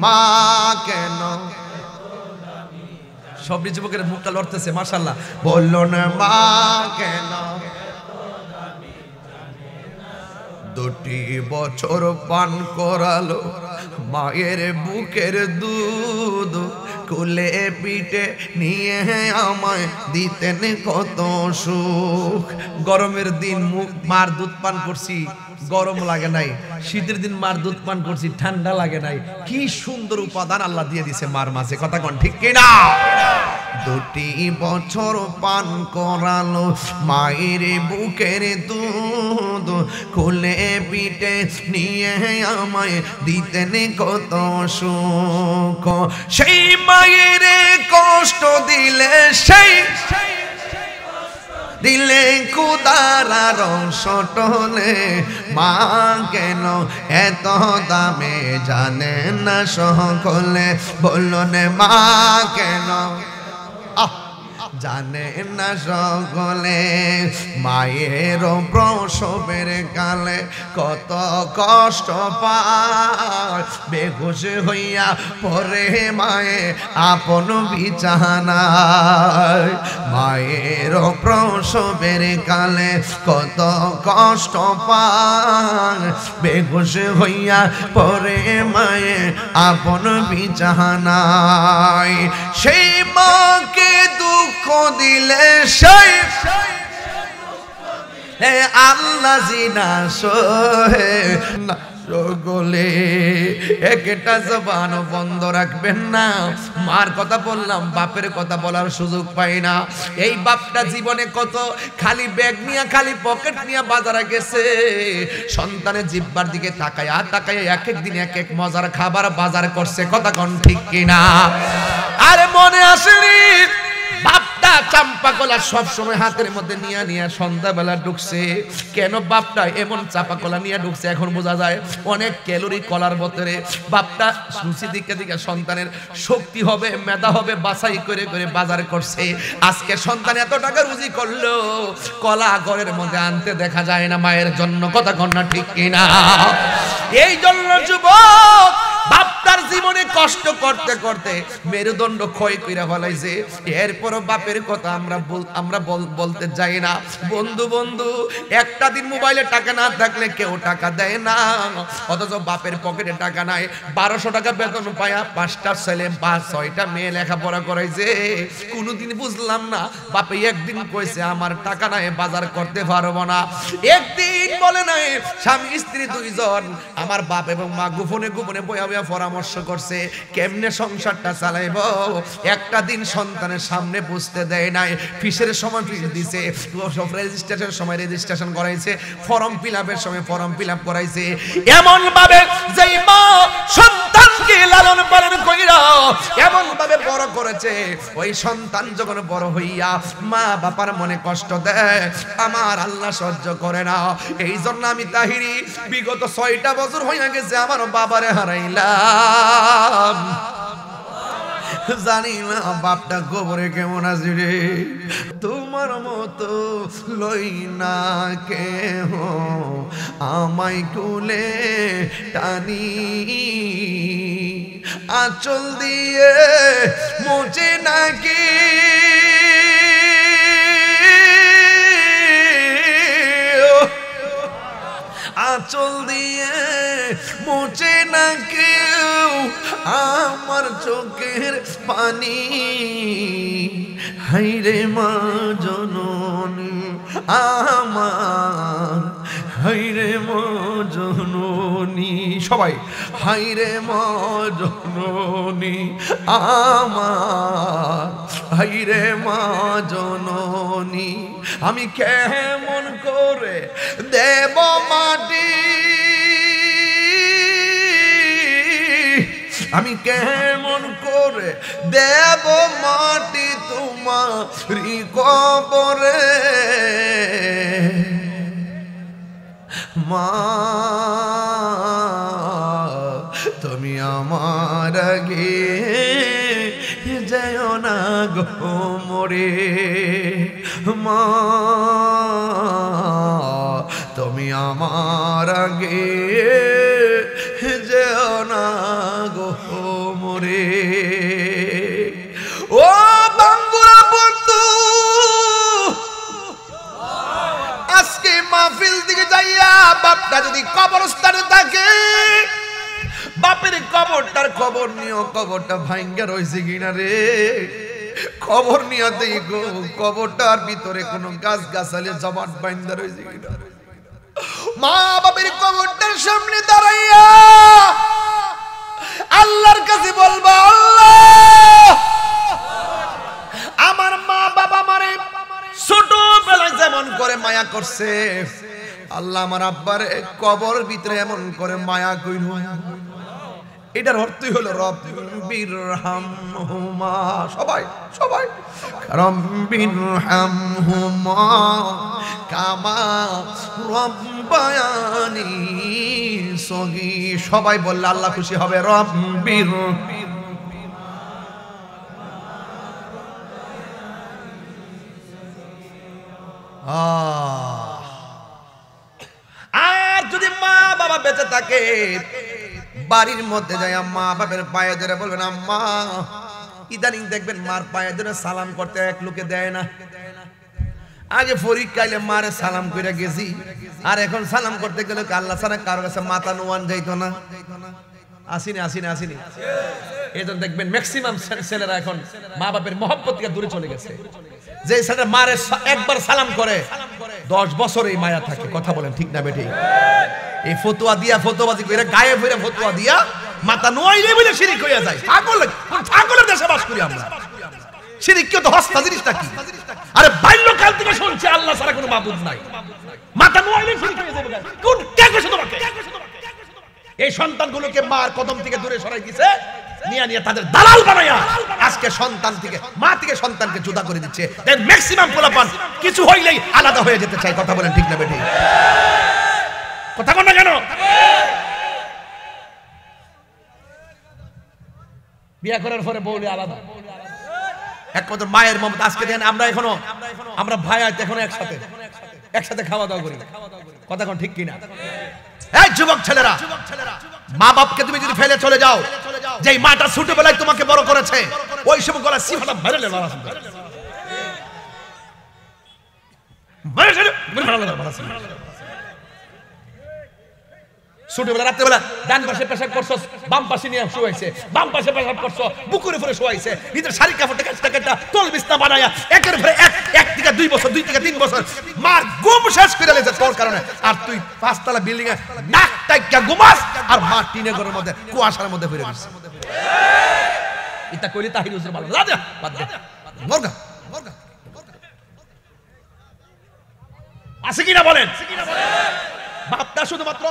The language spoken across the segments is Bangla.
মা কেন সব যুবকের মুখটা লড়তেছে মাশাআল্লাহ বললো না মা কেন 2 বছর পান করালো মায়ের বুকের দুধ কোলে পিঠে নিয়ে আমায় দিতেন কত সুখ গরমের দিন মার দুধ পান করছি গরম লাগে নাই শীতের দিন মার দুধ পান করছি ঠান্ডা লাগে নাই কি সুন্দর উপাদান আল্লাহ দিয়ে দিয়েছে মার মাঝে কথা কোন ঠিক কি না 2 বছর পান করালো মায়ের বুকের দুধ কোলে পিঠে নিয়ে আমায় দিতেন কত সুখ সেই মায়ের কষ্ট দিলে সেই দিলে কুদারা রসটলে মা কেন এত দামে জানে না সকলে বললেন মা কেন জানে না সকলে মায়ের প্রসবের কালে কত কষ্ট পায় বেহুশ হইয়া পরে মায়ে আপন বিছানায় মায়ের প্রসবের কালে কত কষ্ট পায় বেহুশ হইয়া পরে মায়ে আপন বিছানায় সেই মাকে দুঃখ দিলে সেই আল্লাহ জিনা সহে না সকলে একটা জবান বন্ধ রাখবেন না মার কথা বললাম বাপের কথা বলার সুযোগ পাই না এই বাপটা জীবনে কত খালি ব্যাগ নিয়ে খালি পকেট নিয়ে বাজারে গেছে সন্তানের জিহ্বার দিকে তাকায় এক এক দিন এক এক মজার খাবার বাজার করছে কথা কোন ঠিক কিনা আরে মনে আসেনি বাপটা চাম্পা কলা সব সময় হাতের মধ্যে নিয়ে সন্ধ্যাবেলা ঢুকছে কেন বাপটা এমন চাপা কলা নিয়ে ঢুকছে এখন বোঝা যায় অনেক ক্যালোরি কলার ভিতরে বাপটা সুচি দিকে দিকে সন্তানের শক্তি হবে মেধা হবে বাছাই করে করে বাজার করছে আজকে সন্তান এত টাকা রুজি করলো কলা ঘরের মধ্যে আনতে দেখা যায় না মায়ের জন্য কথা কন্যা ঠিক কিনা এই জন্য যুবক বাপটার জীবনে কষ্ট করতে করতে মেরুদণ্ড ক্ষয় কইরা ফেলাইছে এরপরও বাপের কথা আমরা বলতে যাই না বন্ধু একটা দিন মোবাইলে টাকা না থাকলে কেউ টাকা দেয় না অথচ বাপের পকেটে টাকা নাই 1200 টাকা বেতন পায়া 5টা ছেলে 6টা মেয়ে লেখাপড়া করাইছে কোনোদিন বুঝলাম না বাপে একদিন কইছে আমার টাকা নাই বাজার করতে পারবো না একদিন বলে নাই স্বামী স্ত্রী দুইজন আমার বাপ এবং মা গোপনে গোপনে বয়া পরামর্শ করছে কেমনে সংসারটা চালাইবো একটা দিন সন্তানের সামনে বুঝতে দেয় নাই ফিসের সময় ফিস দিছে সব রেজিস্ট্রেশনের সময় রেজিস্ট্রেশন করাইছে ফর্ম ফিলআপের সময় ফর্ম ফিলআপ করাইছে এমন ভাবে যেই মা সন্তানকে লালন পালন কইরা এমন ভাবে বড় করেছে ওই সন্তান যখন বড় হইয়া মা বাবার মনে কষ্ট দেয় আমার আল্লাহ সহ্য করে না এই জন্য আমি তাহিরি বিগত 6টা বছর হইয়া গেছে আমার বাবারে হারাইলাম জানি না বাপটা গোবরে কেমন আছে রে তোমার মতো লই না কেহ আমায় কুলে টানি আঁচল দিয়ে মুছে নাকি আঁচল দিয়ে মুছে না কেউ আমার চোখের পানি হাইরে মা জননী আমার হাইরে মা জননী সবাই হাইরে মা জননী আমার হাইরে মা জননী আমি কেমন করে দেব মাটি আমি কেমন করে দেব মাটি তোমারি কবরে মা তুমি আমার আগে যেও না গো মরে মা তুমি আমার আগে যেও না গো রে। ও বাঙ্গুরা বন্ধু, আজকে মাহফিল দিকে যাইয়া বাপটা যদি কবরস্থানে থাকে, বাপের কবরটার খবর নিও, কবরটা ভাঙ্গা রয়েছে কিনা রে। খবর নিয়ে দেখো কবরটার ভিতরে কোনো গাছ গাছালি জমাট বাইন্দা রয়েছে কিনা। মা বাপের কবরটার সামনে দাঁড়াইয়া আল্লাহর কাছে বলবা, আল্লাহ আমার মা বাবা মারে ছোটবেলায় যেমন করে মায়া করছে, আল্লাহ আমার আব্বার কবর ভিতরে এমন করে মায়া কইরো। এটার অর্থই হলো রব্বিরহামহুমা। সবাই সবাই রব্বিরহামহুমা কামা রব্বায়ানি সগীর। সবাই বললে আল্লাহ খুশি হবে। রব্বির আর যদি মা বাবা বেঁচে থাকে, বাড়ির মধ্যে যায় মা বাবার পায়ে ধরে বলবেন, আম্মা। ইদানিং দেখবেন মার পায়ে ধরে সালাম করতে এক লোকে দেয় না। আগে পরীক্ষাইলে মারে সালাম করে গেছি, আর এখন সালাম করতে গেলে আল্লাহ ছাড়া কারো কাছে মাথা নোয়ান যাইতো না। আসিনি আসিনি আসিনি। এই জন্য দেখবেন ম্যাক্সিমাম ছেলেরা এখন মা বাপের মহব্বত থেকে দূরে চলে গেছে। যে ছেলে মারে একবার সালাম করে 10 বছর এই মায়া থাকে। কথা বলেন ঠিক না বেঠিক? এই ফতোয়া দিয়া ফতোয়াবাজি করে গায়ে ভরে ফতোয়া দিয়া মাথা নোয়াইলে বলে শিরিক হইয়া যায়। ছাগলের দেশে বাস করি আমরা। শিরিক কি তো হস্তা জিনিসটা কি? আরে বাল্যকাল থেকে শুনছি আল্লাহ ছাড়া কোনো মাবুদ নাই। মাথা নোয়াইলে শিরিক হয়ে যাবে। কোন কে কইছে তোমাকে? এই সন্তানগুলোকে মার কদম থেকে দূরে সরাই দিয়েছে, নিয়ে নিয়ে তাদের দালাল বানায়া আজকে সন্তান থেকে মা থেকে সন্তানকে জুদা করে দিচ্ছে। দেন ম্যাক্সিমাম পোলাপান কিছু হইলেই আলাদা হয়ে যেতে চায়। কথা বলেন ঠিক না বেঠিক? কথা বল না কেন? বিয়ে করার পরে বউলে আলাদা। এক কথা মায়ের মমতা। আজকে দেখেন আমরা ভাই আজ এখনো একসাথে খাওয়া দাওয়া করি। কথা কোন ঠিক কিনা? এই যুবক ছেলেরা, মা বাপকে তুমি যদি ফেলে চলে যাও, যেই মাটা ছোটবেলায় তোমাকে বড় করেছে, ওই সব গলা সিফাটা ভরে লে মারা শুনতে ছোটবেলা রাত্রেবেলা ডান পাশে পেশাব করছো, বাম পাশে নিয়ে শুয়াইছে, বাম পাশে পেশাব করছো, বুকুর উপরে শুয়াইছে, নিজের শাড়ি কাপড়টা কাটা তোল বিছনা বানায়া একের পরে এক থেকে 2 বছর, 2 থেকে 3 বছর মার ঘুম শেষ করে লেছে তোর কারণে। আর তুই 5 তলা বিল্ডিং এ নাক টাইকা ঘুমাস, আর মা টিনে ঘরের মধ্যে কুয়াশার মধ্যে ফিরে গেছে। এটা কইলি তাহির হুজুর বলে রাজা বাদ দে মরগা আছে কিনা বলেন? বাপটা শুধুমাত্র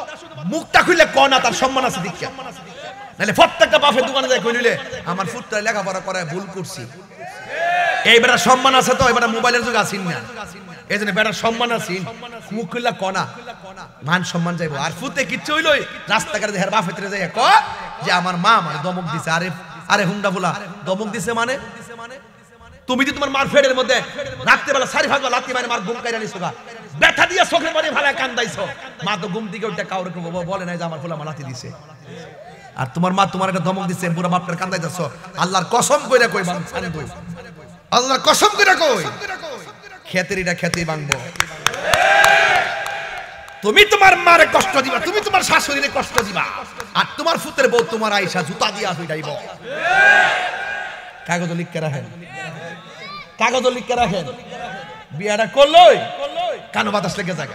মুখটা খুললে কনা তার সম্মান আছে দীক্ষা, নাহলে প্রত্যেকটা বাপের দোকানে যায় কইলে আমার ফুটটা লেখাপড়া করায় ভুল করছি। এই বেটার সম্মান আছে তো, এবার মোবাইলের যুগ আসিন না, এই জন্য বেটার সম্মান আসিন, মুখ খুললে কনা মান সম্মান যাইব। আর ফুটে কিচ্ছু হইলই রাস্তাঘাটে দেখার বাপের যাই ক যে আমার মা মানে দমক দিছে। আরে হুন্ডা বলা দমক দিছে মানে তুমি যে তোমার মার ফেডের মধ্যে রাত্রেবেলা 4 ভাগ লাথি মানে মার ঘুম কাইরা নিছো গা, ব্যথা দিয়া চোখের পানি ফালায় কান্দাইছো। মা তো ঘুম থেকে উঠে কাউরে বলে নাই যে আমার ফুলা লাথি দিছে। আর তোমার মা তোমার একটা ধমক দিছে, বুড়া বাপটার কান্দাইতেছো। আল্লাহর কসম কইরা কই বাংছানি দই, আল্লাহর কসম কইরা কই খেতেরিটা খেতেই ভাঙবো। তুমি তোমার মারে কষ্ট দিবা, তুমি তোমার শাশুড়িরে কষ্ট দিবা, আর তোমার ফুতের বউ তোমার আয়েশা জুতা দিয়া হইডাইব। কাগজ লিখে রাখেন, কাগজ লিখে রাখেন। বিয়াটা করলই কানো বাতাস লেগে যায়।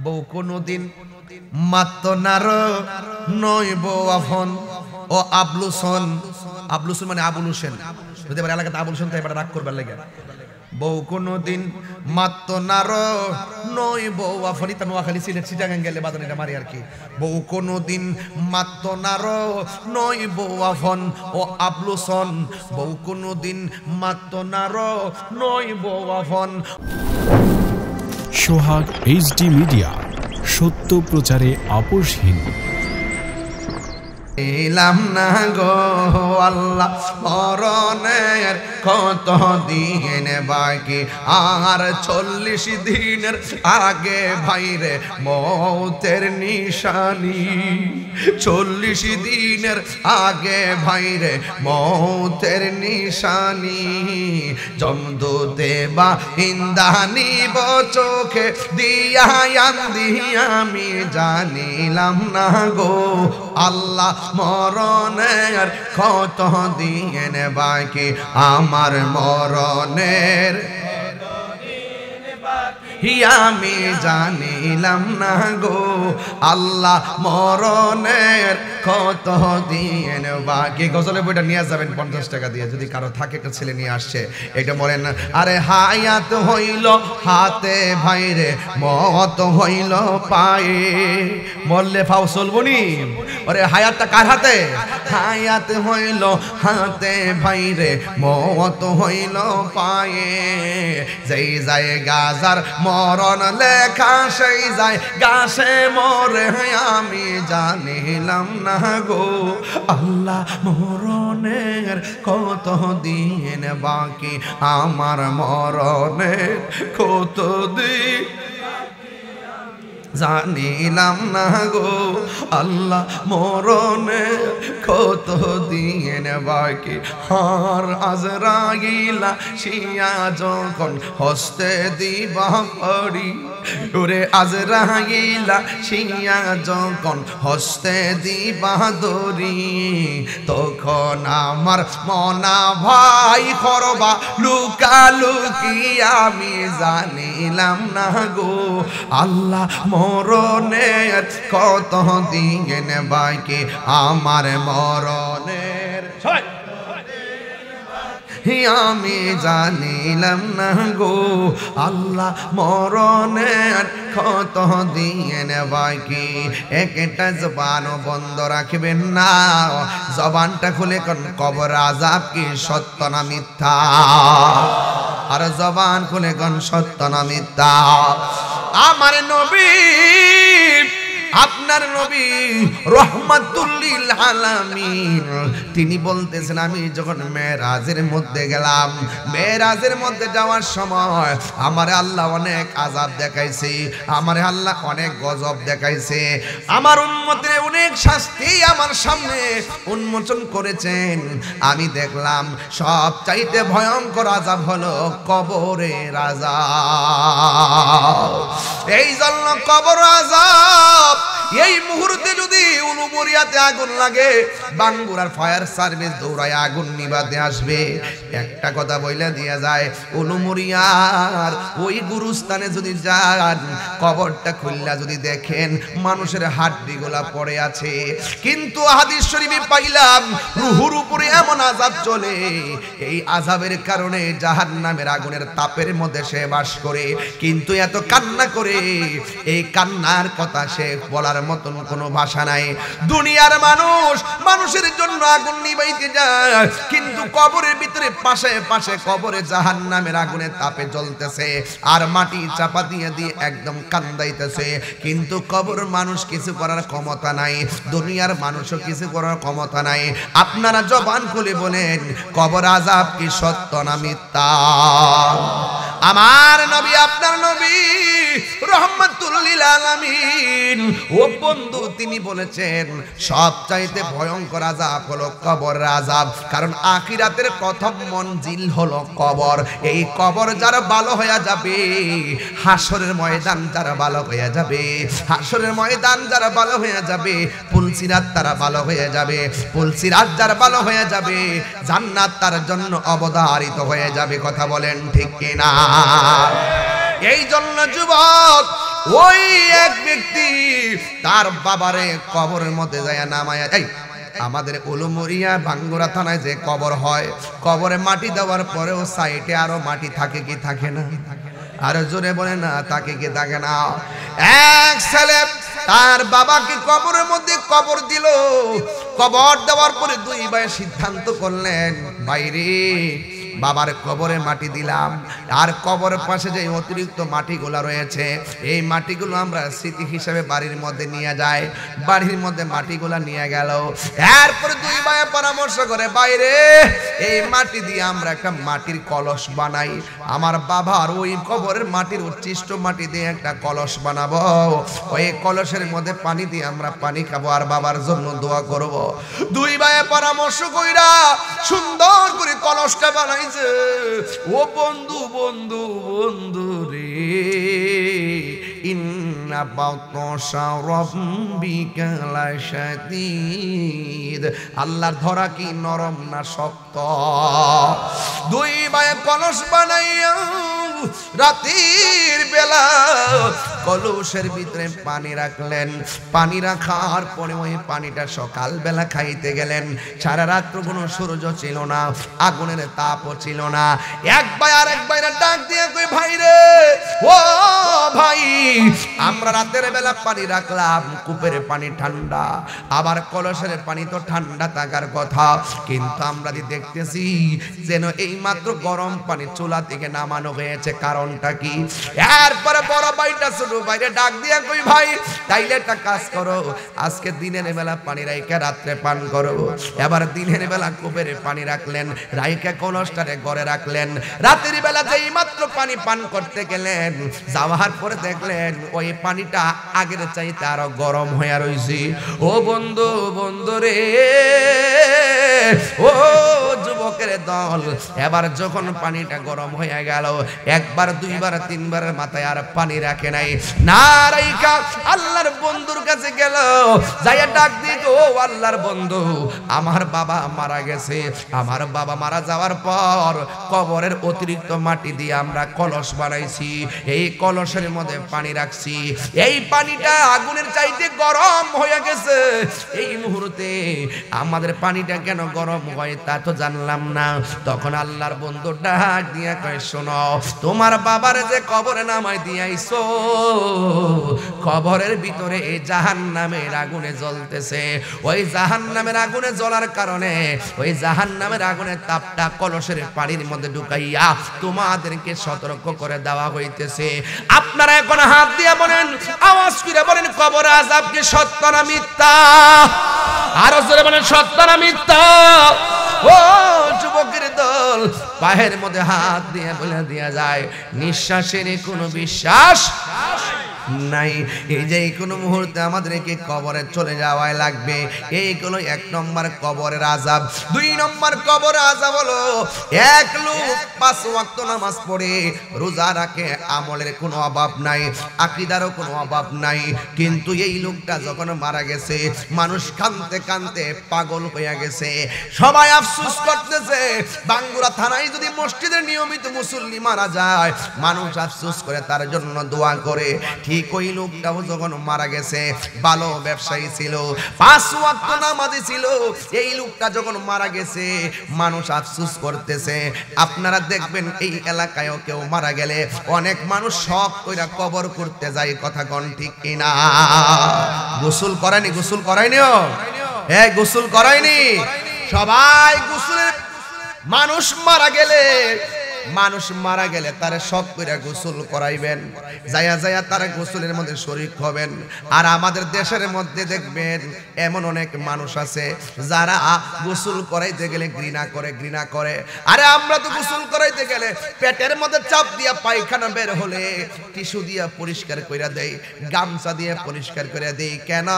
বউ কোনদিন মাত্ত নার নয় বউ আফন ও আবলুসন। আবলুসন মানে আবুল হোসেন, যদি এবার এলাকাতে আবুল হোসেন তাই এবার রাগ করবার লেগে। বউ কোনদিন মাত্ত নার নয় বউ আফন। ইতা নোয়াখালী সিলেট চিটাগাং গেলে বাদন এটা মারি আর কি। বউ কোনদিন মাত্ত নার নয় বউ আফন ও আবলুসন। বউ কোনদিন মাত্ত নার নয় বউ আফন। সোহাগ HD মিডিয়া, সত্য প্রচারে আপোষহীন। এলাম না গো আল্লাহ মরণের কত দিন বাকি আর 40 দিনের আগে ভাইরে মৌতের নিশানি 40 দিনের আগে ভাইরে মৌতের নিশানি জমদূতে বা ইন্দানি চোখে দিয়া আমি জানিলাম না গো আল্লাহ মরণের কত দিন বাকি আমার মরণের আমি জানিলাম না গো আল্লাহ মরণের কত দিন বাকি গজলের বইটা নিয়ে যাবেন 50 টাকা দিয়ে যদি কারো থাকে একটা ছেলে নিয়ে আসছে এটা বলেন আরে হায়াত হইল হাতে ভাইরে মত হইল পায়ে মরলে ফাও চলবনি আরে হায়াতটা কার হাতে হায়াত হইল হাতে ভাইরে মত হইল পায়ে যেই যায় গাজার মরণ লেখা সেই যায় গাছে মরে আমি জানিলাম না গো আল্লাহ মরণের কত দিন বাকি আমার মরণের কত দিন জানিলাম না গো আল্লাহ মরণের কত দিন বাকি হার আজরাইলা শিয়া যখন হস্তে দিবা পড়ি ওরে আজরাইলা শিয়া যখন হস্তে দিবা দরি তখন আমার মনা ভাই করবা লুকালুকি আমি জানিলাম না গো আল্লাহ মরণের কত দিন বাকি আমার মরণের আমি জানিলাম না গো আল্লাহ মরণের কত দিন বাকি একটা জবান বন্ধ রাখবেন না জবানটা খুলে কোন কবর আযাব কি সত্য না মিথ্যা আর জবান খুলে কোন সত্য না মিথ্যা আমার নবী আপনার নবী রহমাতুল লিল আলামিন তিনি বলতেছেন আমি যখন মেরাজের মধ্যে গেলাম মেরাজের মধ্যে যাওয়ার সময় আমারে আল্লাহ অনেক আযাব দেখাইছে আমারে আল্লাহ অনেক গজব দেখাইছে আমার উম্মতের অনেক শাস্তি আমার সামনে উন্মোচন করেছেন আমি দেখলাম সব চাইতে ভয়ঙ্কর আযাব হলো কবরের আযাব এই জন্য কবর আযাব এই মুহূর্তে যদি উলুমরিয়াতে আগুন লাগে বাঙ্গুরার ফায়ার সার্ভিস দৌড়ায় আগুন নিভাতে আসবে একটা কথা বইলা দিয়া যায় উলুমরিয়ার ওই গুরুস্থানে যদি যান কবরটা খুললা যদি দেখেন মানুষের হাড্ডিগুলা পড়ে আছে কিন্তু হাদিস শরীফে পাইলাম রূহুর উপরে এমন আযাব চলে এই আযাবের কারণে জাহান্নামের আগুনের তাপের মধ্যে সে বাস করে কিন্তু এত কান্না করে এই কান্নার কথা সে বলার মতন কোনো ভাষা নাই দুনিয়ার মানুষ মানুষের জন্য আগুন নিভাইতে যায় কিন্তু কবরের ভিতরে পাশে পাশে কবরে জাহান্নামের আগুনের তাপে জ্বলতেছে আর মাটি চাপা দিয়ে দিয়ে একদম কান্দাইতেছে কিন্তু কবর মানুষ কিছু করার ক্ষমতা নাই দুনিয়ার মানুষও কিছু করার ক্ষমতা নাই আপনারা জবান খুলে বলেন কবর আযাব কি সত্য না মিথ্যা আমার নবী আপনার নবী রহমাতুল লিল আলামিন ও বন্ধু তিনি বলেছেন সবচাইতে ভয়ঙ্কর আযাব হলো কবরের আযাব কারণ আখিরাতের প্রথম মঞ্জিল হলো কবর এই কবর যারা ভালো হয়ে যাবে হাসরের ময়দান যারা ভালো হয়ে যাবে হাসরের ময়দান যারা ভালো হয়ে যাবে পুলসিরাত তারা ভালো হয়ে যাবে পুলসিরাত যারা ভালো হয়ে যাবে জান্নাত তার জন্য অবধারিত হয়ে যাবে কথা বলেন ঠিক কিনা এই জন্য যুবক ওই এক ব্যক্তি তার বাবারে কবরের মধ্যে যায় নামায়া এই আমাদের উলুমরিয়া বাঙ্গুরা থানায় যে কবর হয় কবরে মাটি দেওয়ার পরেও সাইডে আরো মাটি থাকে কি থাকে না আরো জোরে বলে না থাকে কি থাকে না এক ছেলে তার বাবাকে কবরের মধ্যে কবর দিল কবর দেওয়ার পরে দুই ভাই সিদ্ধান্ত করলেন বাইরে বাবার কবরে মাটি দিলাম, আর কবরের পাশে যে অতিরিক্ত মাটিগুলো রয়েছে এই মাটিগুলো আমরা স্মৃতি হিসেবে বাড়ির মধ্যে নিয়ে যাই। বাড়ির মধ্যে মাটিগুলো নিয়ে গেল, এরপর দুই ভাই পরামর্শ করে বাইরে এই মাটি দিয়ে আমরা একটা মাটির কলস বানাই। আমার বাবার ওই কবরের মাটির উচ্ছিষ্ট মাটি দিয়ে একটা কলস বানাবো, ওই কলসের মধ্যে পানি দিয়ে আমরা পানি খাবো আর বাবার জন্য দোয়া করব। দুই ভাই পরামর্শ কইরা সুন্দর করে কলসটা বানাইছে। ও বন্ধু বন্ধু বন্ধু রে, ইন্না বাতশা রাব্বিকা লাশাদীদ, আল্লাহর ধরা কি নরম না শক্ত। দুই ভাই কলস বানাইয়া রাতের বেলা কলসের ভিতরে পানি রাখলেন। পানি রাখার পরে ওই পানিটা সকাল বেলা খাইতে গেলেন। সারা রাত্র কোনো সূর্য ছিল না, আগুনের তাপও ছিল না। এক ভাই আর এক ভাইরা ডাক দিয়ে কই ভাই রে, ও ভাই আমরা রাতের বেলা পানি রাখলাম, কূপের পানি ঠান্ডা, আবার কলসের পানি তো ঠান্ডা থাকার কথা, কিন্তু আমরা দেখতেছি যেন এই মাত্র গরম পানি চুলা থেকে নামানো হয়েছে, কারণটা কি? এরপরে বড় ভাইটা ছোট ভাইরে ডাক দিয়া কই ভাই তাইলে একটা কাজ করো, আজকে দিনের বেলা পানি রাইখা রাত্রে পান করো। এবার দিনের বেলা কূপের পানি রাখলেন, রাইখা কলসটারে ঘরে রাখলেন। রাতের বেলা যেই মাত্র পানি পান করতে গেলেন, যাওয়ার পরে দেখলেন ওই পানিটা আগের চাইতে আরো গরম হয়ে রইছে। ও বন্ধু বন্ধু রে, ও যুবকের দল, এবার যখন পানিটা গরম হয়ে গেল, একবার দুইবার তিনবারের মাথায় আর পানি রাখে নাই, না রাইখা আল্লাহর বন্ধুর কাছে গেল, যাইয়া ডাক দিত, ও আল্লাহর বন্ধু আমার বাবা মারা গেছে, আমার বাবা মারা যাওয়ার পর কবরের অতিরিক্ত মাটি দিয়ে আমরা কলস বানাইছি, এই কলসের মধ্যে পানি রাখছি, এই পানিটা আগুনের চাইতে গরম হয়ে গেছে। এই মুহূর্তে আমাদের পানিটা কেন গরম হয় তা তো জানলাম না। তখন আল্লাহর বন্ধু ডাক দিয়া কয়, শোনো তোমার বাবার যে কবরে নামাই দিয়াইছো, কবরের ভিতরে এই জাহান্নামের আগুনে জ্বলতেছে, ওই জাহান্নামের আগুনে জ্বলার কারণে ওই জাহান্নামের আগুনের তাপটা কলসের পানির মধ্যে ঢুকাইয়া তোমাদেরকে সতর্ক করে দেওয়া হইতেছে। আপনারা এখন হাত দিয়ে বলেন, আওয়াজ করে বলেন, কবর আযাব কি সত্য না মিথ্যা? আরো জোরে বলেন, সত্য না মিথ্যা? ও যুবকের দল, পায়ের মধ্যে হাত দিয়ে বলে দিয়া যায়, নিঃশ্বাসের কোনো বিশ্বাস নাই। এই যে কোনো মুহূর্তে আমাদেরকে কবরে চলে যাওয়াই লাগবে, এই হলো এক নম্বর কবরের আযাব। দুই নম্বর কবরের আযাব হলো, এক লোক 5 ওয়াক্ত নামাজ পড়ে, রোজা রাখে, আমলের কোনো অভাব নাই, আকীদারও কোনো অভাব নাই, কিন্তু এই লোকটা যখন মারা গেছে, মানুষ কাঁদতে কাঁদতে পাগল হয়ে গেছে, সবাই আফসোস করতেছে। বাঙ্গুরা থানায় যদি মসজিদের নিয়মিত মুসল্লি মারা যায়, মানুষ আফসোস করে, তার জন্য দোয়া করে। ঠিক ওই লোকটাও যখন মারা গেছে, ভালো ব্যবসায়ী ছিল, 5 ওয়াক্ত নামাজি ছিল, এই লোকটা যখন মারা গেছে, মানুষ আফসোস করতেছে। আপনারা দেখবেন এই এলাকায়ও কেউ মারা গেলে অনেক মানুষ শখ কইরা কবর করতে যায়, কথা কোন ঠিক কিনা? গোসল করায়নি? গোসল করায়নিও? হ্যাঁ, গোসল করায়নি? সবাই গোসলের, মানুষ মারা গেলে তারে শখ করে গোসল করাইবেন, যায়া যায়া তারা গোসলের মধ্যে শরীক হবেন। আর আমাদের দেশের মধ্যে দেখবেন এমন অনেক মানুষ আছে যারা গোসল করাইতে গেলে ঘৃণা করে। আরে আমরা তো গোসল করাইতে গেলে পেটের মধ্যে চাপ দিয়া পায়খানা বের হলে টিস্যু দিয়া পরিষ্কার করে দেই, গামছা দিয়ে পরিষ্কার করে দেই। কেন?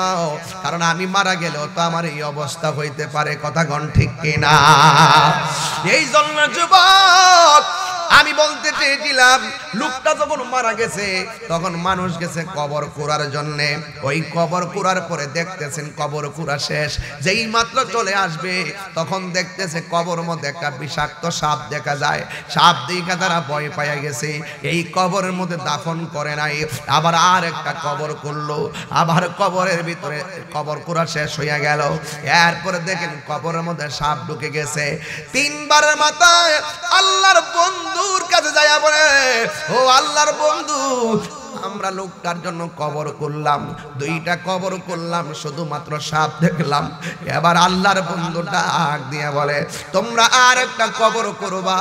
কারণ আমি মারা গেলেও তো আমার এই অবস্থা হইতে পারে, কথা কোন ঠিক কিনা? এই জন্য যুবক আমি বলতে চেয়েছিলাম, লোকটা যখন মারা গেছে তখন মানুষ গেছে কবর কুড়ার জন্যে। ওই কবর কুড়ার পরে দেখতেছেন কবর কুড়া শেষ, যেই মাত্র চলে আসবে তখন দেখতেছে কবর মধ্যে একটা বিষাক্ত সাপ দেখা যায়। সাপ দেখা তারা ভয় পাইয়া গেছে, এই কবরের মধ্যে দাফন করে নাই, আবার আর একটা কবর করলো, আবার কবরের ভিতরে কবর কুড়া শেষ হইয়া গেল। এরপরে দেখেন কবরের মধ্যে সাপ ঢুকে গেছে। 3 বারের মাথায় আল্লাহর বন্ধুর কাছে যাইয়া বলে, ও আল্লাহর বন্ধু আমরা লোকটার জন্য কবর করলাম, 2টা কবর করলাম, শুধুমাত্র সাপ দেখলাম। এবার আল্লাহর বন্ধু ডাক দিয়ে বলে, তোমরা আর একটা কবর করবা,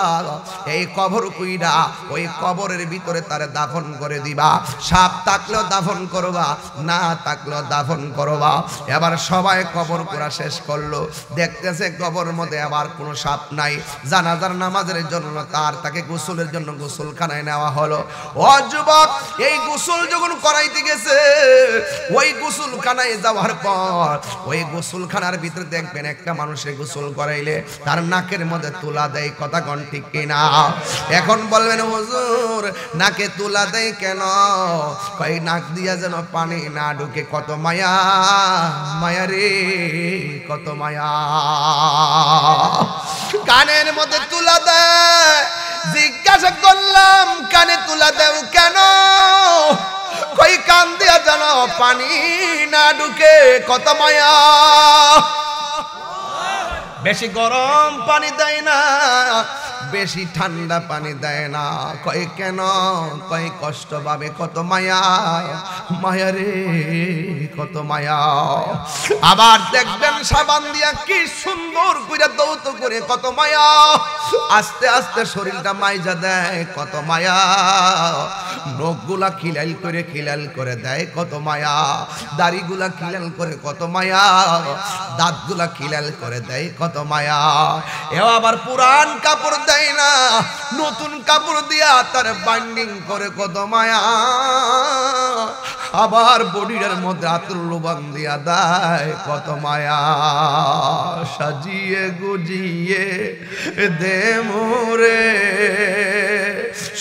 এই কবর কইরা ওই কবরের ভিতরে তারে দাফন করে দিবা। সাপ থাকলেও দাফন করবা, না থাকলেও দাফন করবা। এবার সবাই কবর করা শেষ করলো, দেখতেছে কবরের মধ্যে আবার কোনো সাপ নাই। জানাজার নামাজের জন্য তাকে গোসলের জন্য গোসলখানায় নেওয়া হলো। ও যুবক, এই গোসল যখন করাইতে গেছে, ওই গোসলখানায় যাওয়ার পর ওই গোসলখানার ভিতরে দেখবেন একটা মানুষের গোসল করাইলে তার নাকের মধ্যে তুলা দেয়, কথা কোন ঠিক কিনা? এখন বলবেন হুজুর নাকে তুলা দেয় কেন? কই নাক দিয়া যেন পানি না ঢুকে। কত মায়া, মায়া রে কত মায়া। কানের মধ্যে তুলা দেয়, জিজ্ঞাসা করলাম কানে তুলা দেও কেন? কই কান দিয়া যেন পানি না ঢুকে, কত মায়া। বেশি গরম পানি দেয় না, বেশি ঠান্ডা পানি দেয় না। কই কেন? কই কষ্ট পাবে, কত মায়া, মায়া রে কত মায়া। আবার দেখবেন সাবান দিয়া কি সুন্দর করে দৌত করে, কত মায়া। আস্তে আস্তে শরীরটা মাইজা দেয়, কত মায়া। নখগুলা খিলাল করে দেয়, কত মায়া। দাড়িগুলা খিলাল করে, কত মায়া। দাঁতগুলা খিলাল করে দেয়, কত মায়া। এও আবার পুরান কাপড় দেয় না, নতুন কাপড় দিয়া তার বাইন্ডিং করে, কত মায়া। আবার বডির মধ্যে আতর লোবান দিয়া দেয়, কত মায়া। সাজিয়ে গুজিয়ে দে মোরে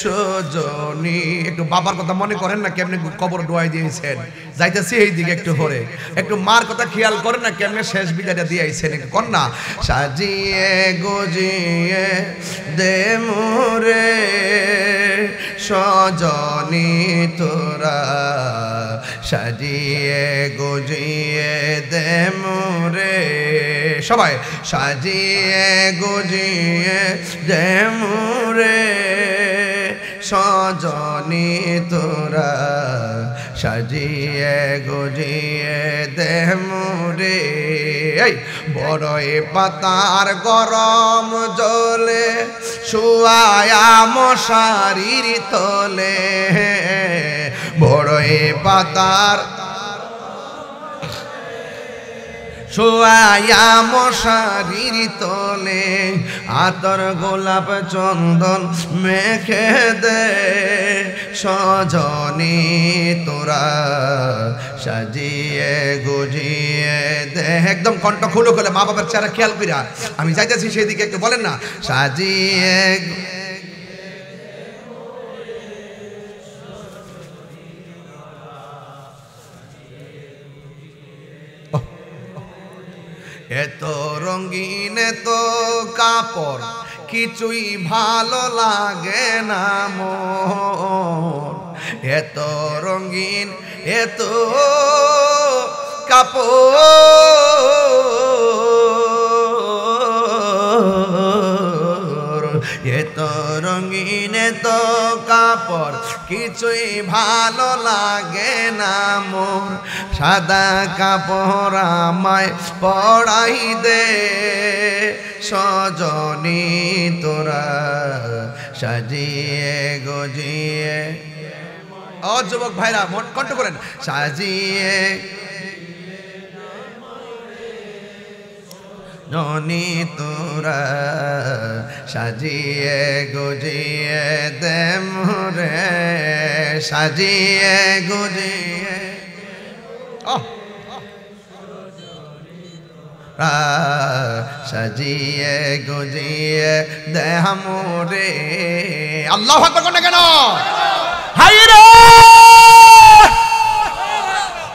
সজনী। একটু বাবার কথা মনে করেন না, কেমনে কবর ডোয়াই দিয়েছেন। যাইতেছি এই দিকে একটু হরে, একটু মার কথা খেয়াল করেন না, কেমনে শেষ বিদায়টা দিয়েছেন। একটু কর না, সাজিয়ে গুজিয়ে দে মোরে সজনী তোরা, সাজিয়ে গুজিয়ে দে মোরে। সবাই সাজিয়ে গুজিয়ে দে মোরে সজনী তোরা, সাজিয়ে গুজিয়ে দে মোরে। বড়ই পাতার গরম জলে শুয়ায়া মশারির তলে, বড়ই পাতার শুয়ায়া মশারির তলে, আতর গোলাপ চন্দন মেখে দে সজনী তোরা, সাজিয়ে গুজিয়ে দে। একদম কণ্ঠ খুলে খুলে মা বাবার চেহারা খেয়াল কইরা আমি যাইতেছি সেদিকে, একটু বলেন না, সাজিয়ে। এত রঙিন এত কাপড় কিছুই ভালো লাগে না মন, এত রঙিন এত কাপড়, এত রঙিন এত কাপড় কিছুই ভালো লাগে না মোর। সাদা কাপড় আমায় পরাই দে সজনী তোরা, সাজিয়ে গজিয়ে। ও যুবক ভাইরা কণ্ঠ করেন, সাজিয়ে জনী তোরা, সাজিয়ে গুজিয়ে দে মোরে, সাজিয়ে গুজিয়ে সাজিয়ে গুজিয়ে দে মোরে। আল্লাহু আকবার কোন কেন? হাই রে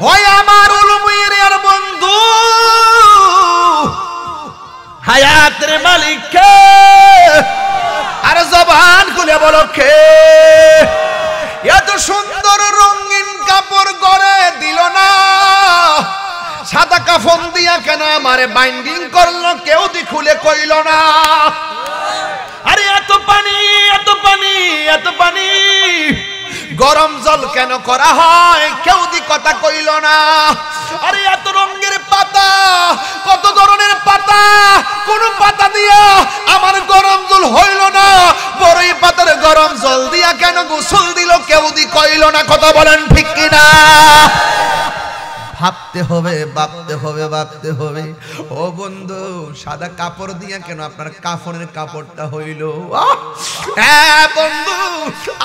ওই আমার উলুমিয়ার বন্ধু, হায়াতের মালিক কে? আর জবান খুলে বলো কে? এত সুন্দর রঙিন কাপড় গড়ে দিল না, সাদা কাফন দিয়া কেন আমারে বাইন্ডিং করলো, কেউ দি খুলে কইল না। আরে এত পানি এত পানি এত পানি, গরম জল কেন করা হয় কেউ দি কথা কইল না। আরে এত রঙের পাতা, কত ধরনের পাতা, কোন পাতা দিয়া আমার গরম জল হইল না, বড়ই পাতার গরম জল দিয়া কেন গোসল দিল কেউ দি কইল না। কথা বলেন ঠিক কিনা? ভাবতে হবে, ভাবতে হবে, ভাবতে হবে। ও বন্ধু, সাদা কাপড় দিয়া কেন আপনার কাফনের কাপড়টা হইল? হ্যাঁ বন্ধু,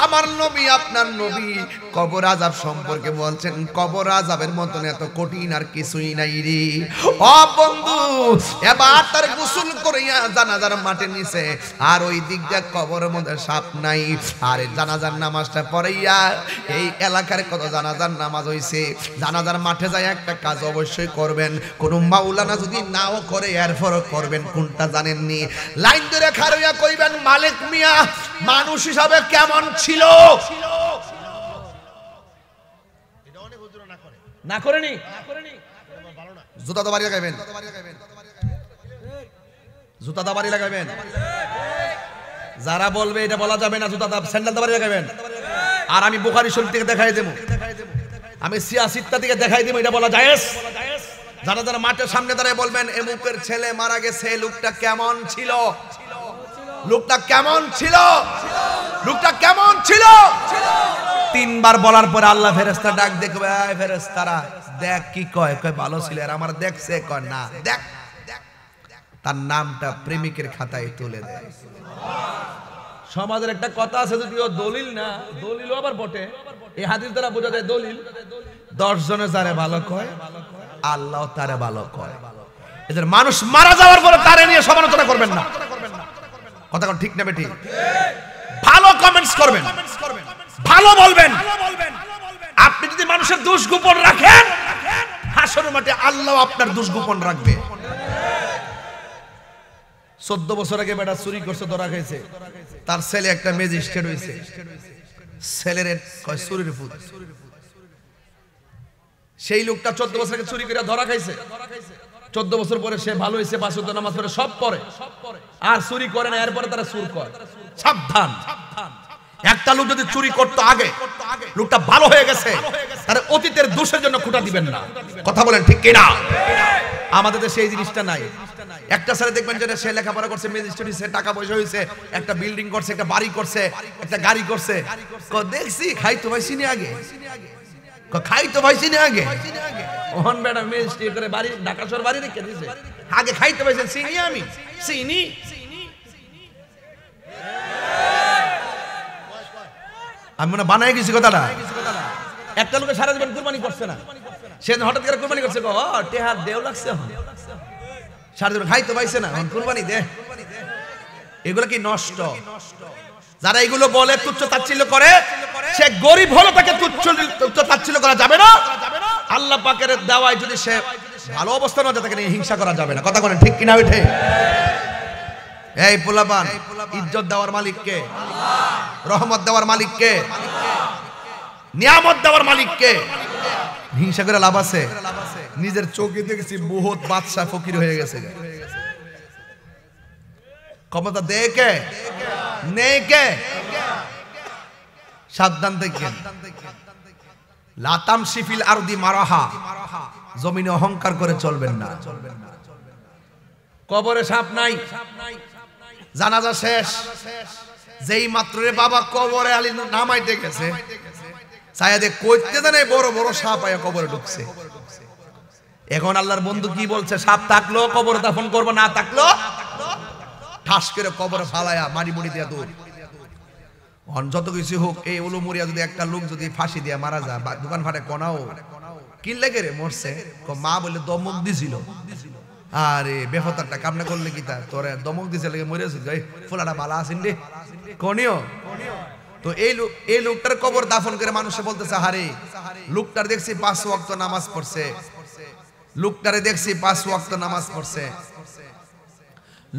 আমার নবী, আপনার নবী কবর আযাব সম্পর্কে বলছেন, কবর আযাবের মতন এত কঠিন আর কিছুই নাই রে। ও বন্ধু, এবার তার গোসল করিয়া জানাজার মাঠে নিছে, আর ওই দিক দিয়ে কবরের মধ্যে সাপ নাই। আর জানাজার নামাজটা পড়াইয়া এই এলাকার কত জানাজার নামাজ হইছে, জানাজার মাঠে যায় একটা কাজ অবশ্যই করবেন, কোন মাওলানা যদি নাও করে এরপর করবেন। কোনটা জানেননি? লাইন ধরে খাড়াইয়া কইবেন, মালিক মিয়া মানুষ হিসাবে কেমন ছিল? না করেনি, জুতা তো বাড়ি লাগাবেন, জুতা তো বাড়ি লাগাবেন। যারা বলবে এটা বলা যাবে না, জুতা স্যান্ডেল তো বাড়ি লাগাবেন। আর আমি বুখারী শরীফ থেকে দেখাই দেবো, আমি সিয়াসিত্তা থেকে দেখাই দিব, এটা বলা জায়েজ। যারা যারা মাঠের সামনে দাঁড়ায় বলবেন এমুকের ছেলে মারা গেছে, লোকটা কেমন ছিল, লোকটা কেমন ছিল, লোকটা কেমন ছিল, তিনবার বলার পরে আল্লাহ ফেরেশতা ডাক দেখবে, এই ফেরেশতারা দেখ কি কয়, কয় ভালো ছিল। আর আমার দেখছে, কয় না দেখ, তার নামটা প্রেমিকের খাতায় তুলে দেয়। সমাজের একটা কথা আছে, যদিও দলিল না, দলিলও আবার বটে, এই হাদিস দ্বারা বোঝা যায় দলিল। 10 জনে যারে ভালো কয় আল্লাহ তারে ভালো কয়। এদের মানুষ মারা যাওয়ার পরে তারে নিয়ে সমালোচনা করবেন না। কথা ঠিক না বেটি? ভালো কমেন্টস করবেন, ভালো বলবেন। আপনি যদি মানুষের দোষ গোপন রাখেন, হাসরের মাঠে আল্লাহ আপনার দোষ গোপন রাখবে। 14 বছর আগে বেটা চুরি করছে, ধরা খাইছে, তার ছেলে একটা ম্যাজিস্ট্রেট হইছে, ছেলের কয় চুরির ফুট। সেই লোকটা 14 বছর আগে চুরি করে ধরা খাইছে, 14 বছর পরে সে ভালো হয়েছে, 5 ওয়াক্ত নামাজ পড়ে, সব পড়ে, আর চুরি করে না। এরপরে তারা চুর করে। সাবধান, একটা লোক যদি চুরি করতো আগে, লোকটা ভালো হয়ে গেছে, তার অতীতের দোষের জন্য খুঁটা দিবেন না। কথা বলেন ঠিক কিনা? আমাদের দেশে এই জিনিসটা নাই। একটা ছেলে দেখবেন যে সে লেখাপড়া করছে, ম্যাজিস্ট্রেট হইছে, টাকা পয়সা হইছে, একটা বিল্ডিং করছে, একটা বাড়ি করছে, একটা গাড়ি করছে, দেখছি খাইতো ভাই চিনি আগে, খাইতো ভাই চিনি আগে। ওহন বেটা ম্যাজিস্ট্রেট করে বাড়ি, ঢাকা শহর বাড়ি রেখে দিয়েছে, আগে খাইতে পাইছে চিনি, আমি চিনি। আমি মনে বানাই গেছি কথাটা। একটা লোকে সারা জীবন কুরবানি করছে না, সে হঠাৎ করে কুরবানি করছে, টেহার দেও লাগছে, সারা জীবন খাইতে পাইছে না, কুরবানি দে। এগুলো কি নষ্ট? যারা এগুলো বলে, তুচ্ছ তাচ্ছিল্য করে, সে গরিব হলো, তাকে তুচ্ছ তাচ্ছিল্য করা যাবে না। আল্লাহ পাকের দেওয়ায় যদি সে ভালো অবস্থান হয়, তাকে নিয়ে হিংসা করা যাবে না। কথা বলেন ঠিক কিনা উঠে? এই পোলাপান, ইজ্জত দেওয়ার মালিক কে? রহমত দেওয়ার মালিক কে? নিয়ামত দেওয়ার মালিক কে? হিংসা করে লাভ আছে? নিজের চোখে দেখেছি বহুত বাদশা ফকির হয়ে গেছে। ক্ষমতা দেয় কে? নেই কে? সাবধান দেখেন, লাতাম শিফিল আরদি মারাহা, জমিনে অহংকার করে চলবেন না। কবরে সাপ নাই, জানাজা শেষ, যেই মাত্র রে বাবা কবরে আলী নামাইতে গেছে, সায়াদে কইতে জানে বড় বড় সাপ আয়া কবরে ঢুকছে। এখন আল্লাহর বন্ধু কি বলছে? সাপ থাকলো কবরে দাফন করবো, না থাকলো ঠাস করে কবরে ফালায়া মারি মুড়ি দিয়া দূর। যত কিছু হোক, এই উলুমুরিয়া যদি একটা লোক যদি ফাঁসি দিয়া মারা যায়, দোকান ফাটে কোনাও কি লেগে রে মরছে, মা বলে দমক দিছিল। আরে বেফতারটা কামনা করলে কি তা তোরে দমক দিছে লেগে মরেছিল, ফুলাটা বালা আসেন রে কোনিও। তো এই লোকটার কবর দাফন করে মানুষে বলতেছে, হারে লোকটার দেখছি 5 ওয়াক্ত নামাজ পড়ছে, লোকটারে দেখছি 5 ওয়াক্ত নামাজ পড়ছে,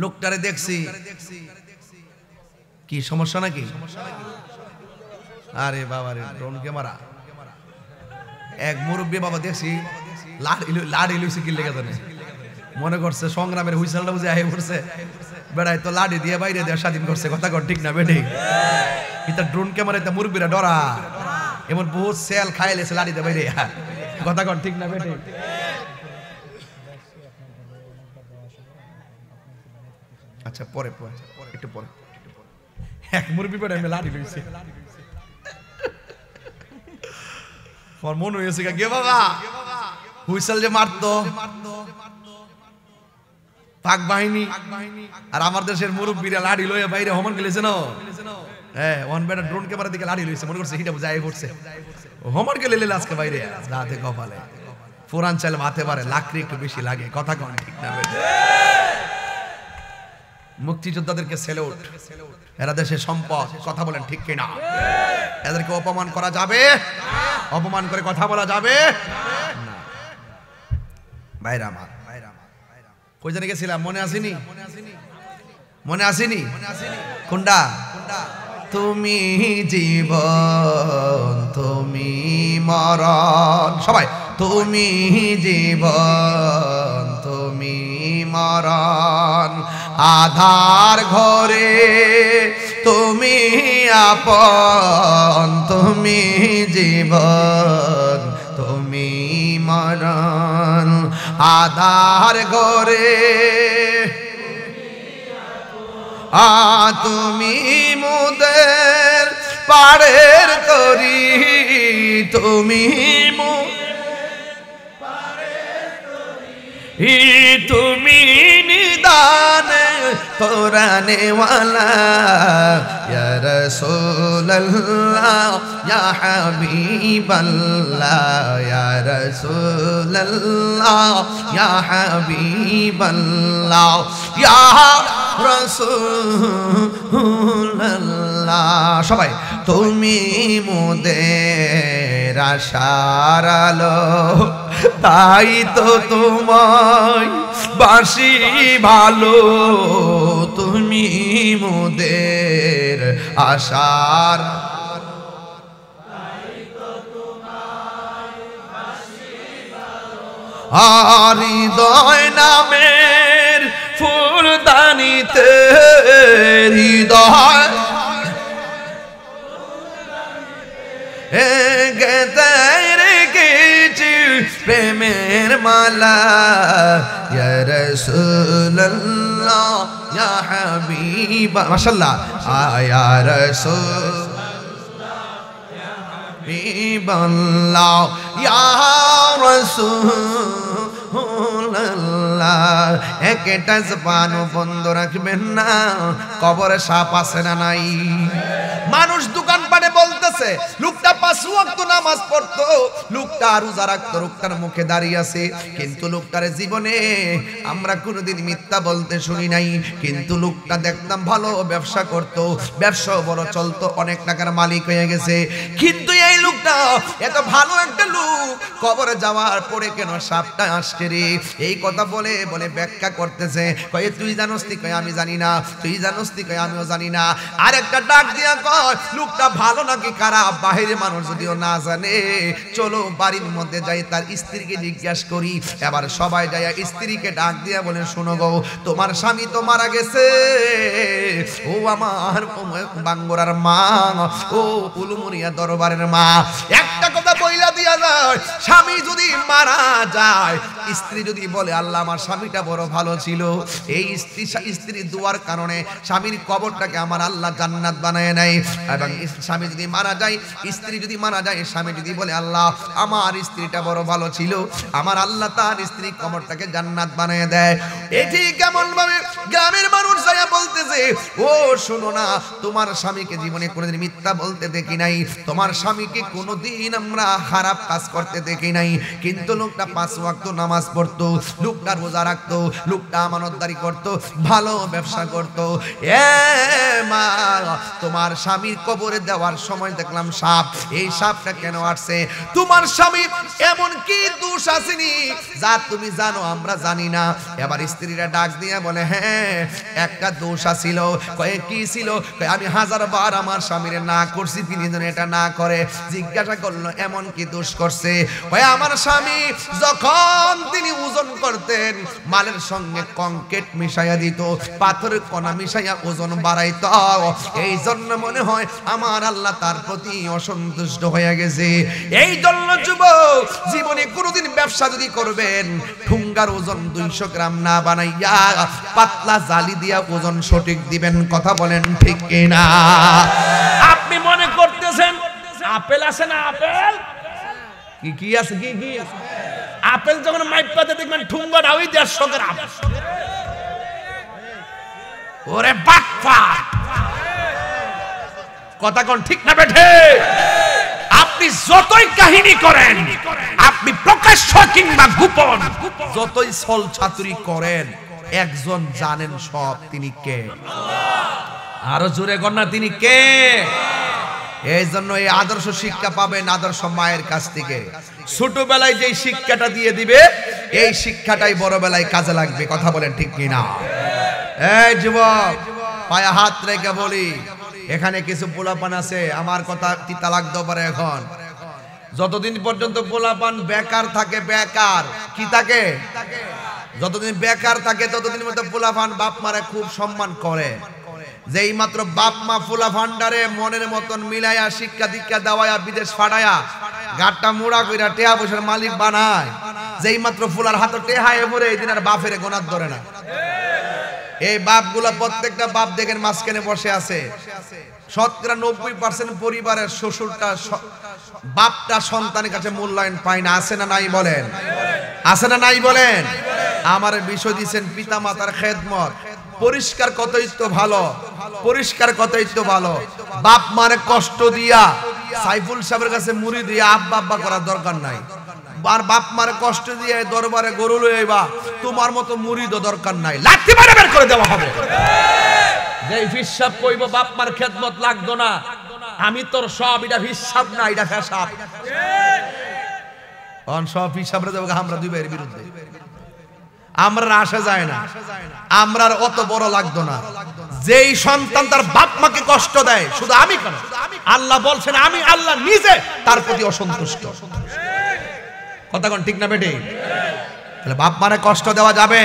লোকটারে দেখছি। কি সমস্যা নাকি? আরে বাবা রে, ড্রোন ক্যামেরা। এক মুরব্বী বাবা দেখছি লাড়ি লইছে, কি লেগে জানে, মনে করছে সংগ্রামের হুইসেলটা বুঝে আই পড়ছে, বেড়ায় তো লাড়ি দিয়ে বাইরে দেশ স্বাধীন করছে। কথা কর ঠিক না বেঠিক? এটা ড্রোন ক্যামেরাতে মুরব্বীরা ডরা। এমন বহুত সেল খাইলেছে লাড়িতে বাইরে কথা কন ঠিক না বেটে আচ্ছা পরে পরে একটু পরে এক মুরগি পরে আমি লাড়ি লইছি আমার মন হয়েছে গে বাবা হুইসেল যে মারতো পাক বাহিনী আর আমার দেশের মুরব্বীরা লাড়ি লয়ে বাইরে হমন গেলেছে না হ্যাঁ ওয়ান বেটা ড্রোন ক্যামেরা দিকে লাড়ি লইছে মনে করছে হিটা যায় করছে হমন গেলে লেলে আজকে বাইরে রাতে কপালে পুরান চাল ভাতে পারে লাকড়ি একটু বেশি লাগে কথা কন ঠিক না মুক্তিযোদ্ধাদেরকে স্যালুট এরা দেশের সম্পদ কথা বলেন ঠিক কিনা এদেরকে অপমান করা যাবে অপমান করে কথা বলা যাবে না ভাইরা আমার কই জানি গেছিলাম মনে আসেনি মনে আসেনি কোনটা তুমি জীবন তুমি মরণ সবাই তুমি জীবন তুমি মরণ আধার ঘরে তুমি আপন তুমি জীবন তুমি মরণ আধার ঘরে তুমি মুদের পাড়ের তরি তুমি তুমি নিদানে কোরআনে ওয়ালা ইয়া রাসূলুল্লাহ ইয়া হাবিবাল্লাহ ইয়া রাসূলুল্লাহ ইয়া হাবিবাল্লাহ ইয়া রাসূলুল্লাহ সবাই তুমি মোদের আশার আলো তাই তো তোমায় বাসি ভালো তুমি মোদের আশার হৃদয় নামের ফুলদানিতে হৃদয় গেতে রেখেছি প্রেমের মালা ইয়া রাসূলুল্লাহ ইয়া হাবিবা মাশাআল্লাহ ইয়া রাসূলুল্লাহ ইয়া হাবিবাল্লাহ ইয়া রাসূলুল্লাহ একটা জবান বন্ধ রাখবেন না কবরে সাপ আছে না নাই মানুষ দোকানপাটে বলতেছে লোকটা 5 ওয়াক্ত নামাজ পড়তো লোকটা রোজা রাখতো লোকটার মুখে দাঁড়িয়ে আছে কিন্তু লোকটার জীবনে আমরা কোনোদিন মিথ্যা বলতে শুনি নাই কিন্তু লোকটা দেখতাম ভালো ব্যবসা করতো ব্যবসা বড় চলতো অনেক টাকার মালিক হয়ে গেছে কিন্তু এই লোকটা এত ভালো একটা লোক কবরে যাওয়ার পরে কেন সাপটা আসছে রে এই কথা বলে বলে ব্যাখ্যা করতেছে কয় তুই জানোস নি কয় আমি জানি না তুই জানোস নি কয় আমিও জানি না আর একটা ডাক দিয়া কয় লোকটা ভালো নাকি খারাপ বাইরে মানুষ যদিও না জানে চলো বাড়ির মধ্যে যাই তার স্ত্রীকে জিজ্ঞাসা করি এবার সবাই যায় স্ত্রীকে ডাক দিয়া বলে শোনো গো তোমার স্বামী তো মারা গেছে ও আমার বাঙ্গুরার মা ও উলুমুরিয়া দরবারের মা একটা কথা বইলা দিয়া যায় স্বামী যদি মারা যায় স্ত্রী যদি বলে আল্লাহ আমার স্বামীটা বড় ভালো ছিল এই স্ত্রী দুয়ার কারণে স্বামীর কবরটাকে আমার আল্লাহ জান্নাত বানায় নাই এবং স্বামী যদি মারা যায় স্ত্রী যদি মারা যায় স্বামী যদি বলে আল্লাহ আমার স্ত্রীটা বড় ভালো ছিল আমার আল্লাহ তার স্ত্রী কবরটাকে জান্নাত বানায় দেয় এটি কেমন ভাবে গ্রামের মানুষ যায় বলতেছে ও শোনো না তোমার স্বামীকে জীবনে কোনোদিন মিথ্যা বলতে দেখি নাই তোমার স্বামীকে কোনোদিন আমরা খারাপ কাজ করতে দেখি নাই কিন্তু লোকটা 5 ওয়াক্ত নামাজ পড়তো লোকটা রোজা রাখতো লোকটা আমানতদারি করতো ভালো ব্যবসা করতো এ মা তোমার স্বামীর কবরে দেওয়ার সময় দেখলাম সাপ এই সাপটা কেন আসছে তোমার স্বামী এমন কি দোষ আসেনি যা তুমি জানো আমরা জানি না এবার স্ত্রীরা ডাক দিয়ে বলে হ্যাঁ একটা দোষ আছে ছিল। কয়ে কি ছিল? কয়ে আমি 1000 বার আমার স্বামীরে না করছি, তিনি যেন এটা না করে। জিজ্ঞাসা করলো এমন কি দোষ করছে? কয়ে আমার স্বামী যখন তিনি ওজন করতেন মালের সঙ্গে কংক্রিট মিশাইয়া দিত, পাথরের কণা মিশাইয়া ওজন বাড়াইত, এই জন্য মনে হয় আমার আল্লাহ তার প্রতি অসন্তুষ্ট হয়ে গেছে। এই জন্য যুবক জীবনে কোনোদিন ব্যবসা যদি করবেন, ঠুঙ্গার ওজন 200 গ্রাম না বানাইয়া পাতলা জালি দিয়া ওজন সঠিক দিবেন। কথা বলেন ঠিক কিনা? আপনি মনে করতেছেন আপেল আছে না, আপেল কি আছে? কি আপেল যখন মাইপাতে দেখবেন ঠুঙ্গাটা ওই 150 গ্রাম। ওরে বাটপা, কথা কোন ঠিক না বেঠে? আপনি যতই কাহিনী করেন, আপনি প্রকাশ্য কিংবা গোপন যতই ছল ছাতুরি করেন, একজন জানেন সব, তিনি কে? আরো জোরে কর না, তিনি কে? এই জন্য এই আদর্শ শিক্ষা পাবেন আদর্শ মায়ের কাছ থেকে। ছোটবেলায় যে শিক্ষাটা দিয়ে দিবে, এই শিক্ষাটাই বড়বেলায় কাজে লাগবে। কথা বলেন ঠিক কিনা? এই যুবক, পায়ে হাত রেখে বলি, এখানে কিছু পোলাপান আছে, আমার কথা তিতা লাগতে পারে এখন। যতদিন পর্যন্ত পোলাপান বেকার থাকে, বেকার কি থাকে, যতদিন বেকার থাকে ততদিন মতো পোলাপান বাপ মারে খুব সম্মান করে। যেই মাত্র বাপ মা ফুলা ভান্ডারে মনের মতন মিলাইয়া শিক্ষা দীক্ষা দেওয়া বিদেশ ফাটায়া গাটটা মোড়া কইরা টেহা পয়সার মালিক বানায়, যেই মাত্র ফুলার হাতে টেহায় পড়ে এই দিন আর বাপের গোনাত ধরে না। এই বাপগুলা প্রত্যেকটা বাপ দেখেন মাঝখানে বসে আছে। 90% পরিবারের শ্বশুরটা বাপটা সন্তানের কাছে মূল্যায়ন পায় না। আছে না নাই বলেন? আছে না নাই বলেন? আমার বিষয় দিচ্ছেন পিতা মাতার খেদমত। পরিষ্কার কতই তো ভালো, পরিষ্কার কতই তো ভালো। বাপ মারে কষ্ট দিয়া সাইফুল সাহেবের কাছে মুড়ি দিয়া আব্বা আব্বা করার দরকার নাই। আর বাপ মারে কষ্ট দিয়ে দরবারে গরু লইবা, তোমার মতো মুড়িদ দরকার নাই, লাঠি মারে বের করে দেওয়া হবে। যেই হিসাব কইব বাপ মার খেদমত লাগতো না, আমি তোর সব, এটা হিসাব না, এটা হিসাব। অন সব হিসাবরে দেব আমরা দুই ভাইয়ের বিরুদ্ধে। আমরা আসা যায় না, আমরা অত বড় লাগতো না। যেই সন্তান তার বাপ মাকে কষ্ট দেয়, শুধু আমি কেন, আল্লাহ বলছেন আমি আল্লাহ নিজে তার প্রতি অসন্তুষ্ট। কথা কোন ঠিক না বেটে? তাহলে বাপ মারে কষ্ট দেওয়া যাবে?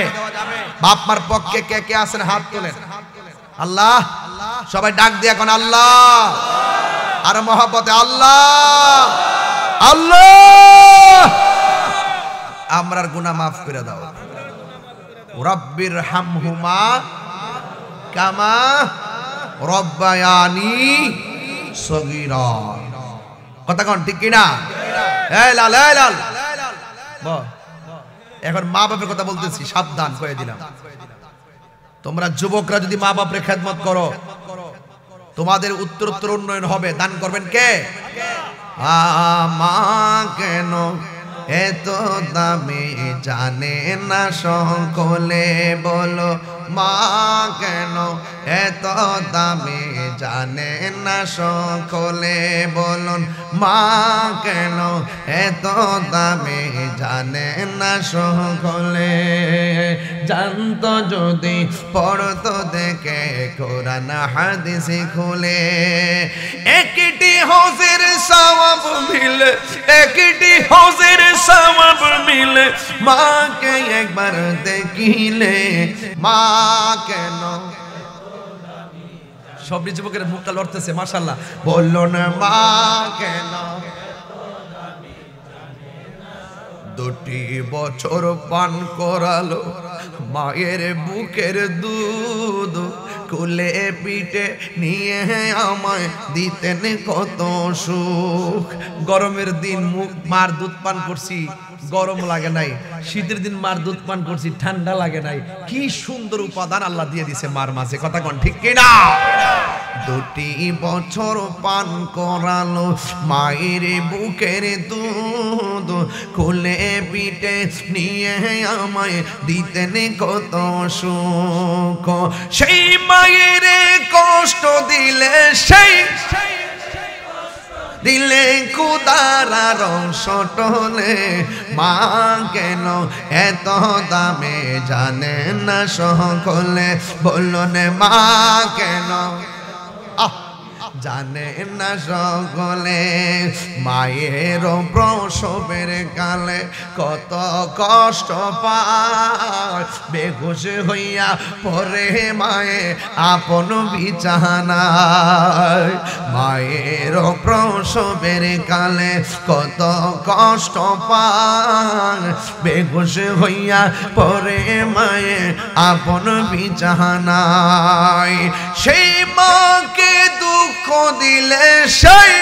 বাপ মার পক্ষে কে কে আছেন হাত তোলেন। আল্লাহ, সবাই ডাক দিয়ে এখন আল্লাহ, আর মহব্বতে আল্লাহ, আল্লাহ আমরার গুনাহ মাফ করে দাও। রব্বির হামহুমা কামা রব্বায়ানি সগীরা। কথা কোন ঠিক কিনা? এই লাল, এই লাল, এখন মা বাপের কথা বলতেছি, সাবধান করে দিলাম। তোমরা যুবকরা যদি মা বাপের খেদমত করো, তোমাদের উত্তরোত্তর উন্নয়ন হবে। দান করবেন কে? মা কেন এত দামি জানে না সকলে, বলো মা কেন এত দামি জানে না সকলে, বলুন মা কেন এত দামি জানে না সকলে। জানতো যদি পড়তো দেখে কোরআন হাদিস খুলে, একটি হজের সওয়াব মিলে, একটি হজের সওয়াব মিলে, মাকে একবার দেখিলে। মা কেন, সব যুবকের মুখটা লড়তেছে মাশাআল্লাহ, বললো না মা কেন 2 বছর পান করালো মায়ের বুকের দুধ, কুলে পিঠে নিয়ে আমায় দিতেন কত সুখ। গরমের দিন মার দুধ পান করছি, গরম লাগে নাই। শীতের দিন মার দুধ পান করছি, ঠান্ডা লাগে নাই। কি সুন্দর উপাদান আল্লাহ দিয়ে দিছে মার মাঝে। কথা কোন ঠিক কিনা? 2 বছর পান করালো মায়ের বুকের দুধ, খুলে পিঠে নিয়ে আমায় দিতেন কত সুখ। সেই মায়ের কষ্ট দিলে, সেই দিলে খুদারা রসটলে মা কেন এত দামে জানে না সকলে বললেন মা কেন জানে না সকলে মায়ের প্রসবের কালে কত কষ্ট পায় বেহুশ হইয়া পরে মায়ে আপন বিছানায় মায়ের প্রসবের কালে কত কষ্ট পায় বেহুশ হইয়া পরে মায়ে আপন বিছানায় সেই মাকে দুঃখ দিলে সেই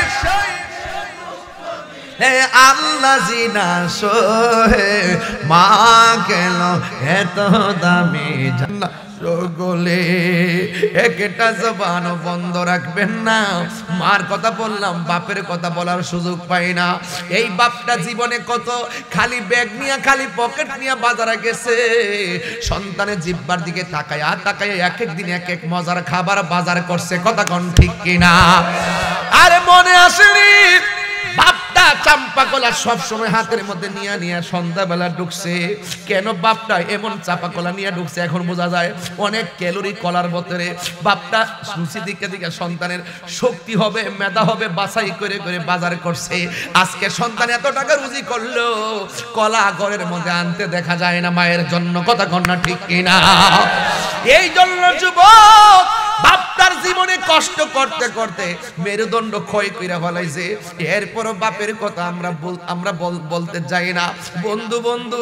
আল্লাহ জিনা সোহে মা কেন এত দামি জান্নাত সকলে একটা জবান বন্ধ রাখবেন না। মার কথা বললাম, বাপের কথা বলার সুযোগ পাই না। এই বাপটা জীবনে কত খালি ব্যাগ নিয়ে খালি পকেট নিয়ে বাজারে গেছে, সন্তানের জিব্বার দিকে তাকায় এক এক দিন এক এক মজার খাবার বাজার করছে। কথা কোন ঠিক কিনা? আরে মনে আসেনি বাপটা চাম্পা কলা সব সময় হাতের মধ্যে নিয়ে নিয়ে সন্ধ্যাবেলা ঢুকছে। কেন বাপটা এমন চাপা কলা নিয়ে ঢুকছে এখন বোঝা যায়, অনেক ক্যালোরি কলার ভিতরে। বাপটা সুচি দিকে দিকে সন্তানের শক্তি হবে মেধা হবে বাছাই করে করে বাজার করছে। আজকে সন্তান এত টাকা রুজি করলো, কলা ঘরের মধ্যে আনতে দেখা যায় না মায়ের জন্য। কথা কন্যা ঠিক কিনা? এই জন্য যুবক বাপটার জীবনে কষ্ট করতে করতে মেরুদণ্ড ক্ষয় কইরা ফেলাইছে। এরপরও বাপের কথা আমরা বলতে যাই না। বন্ধু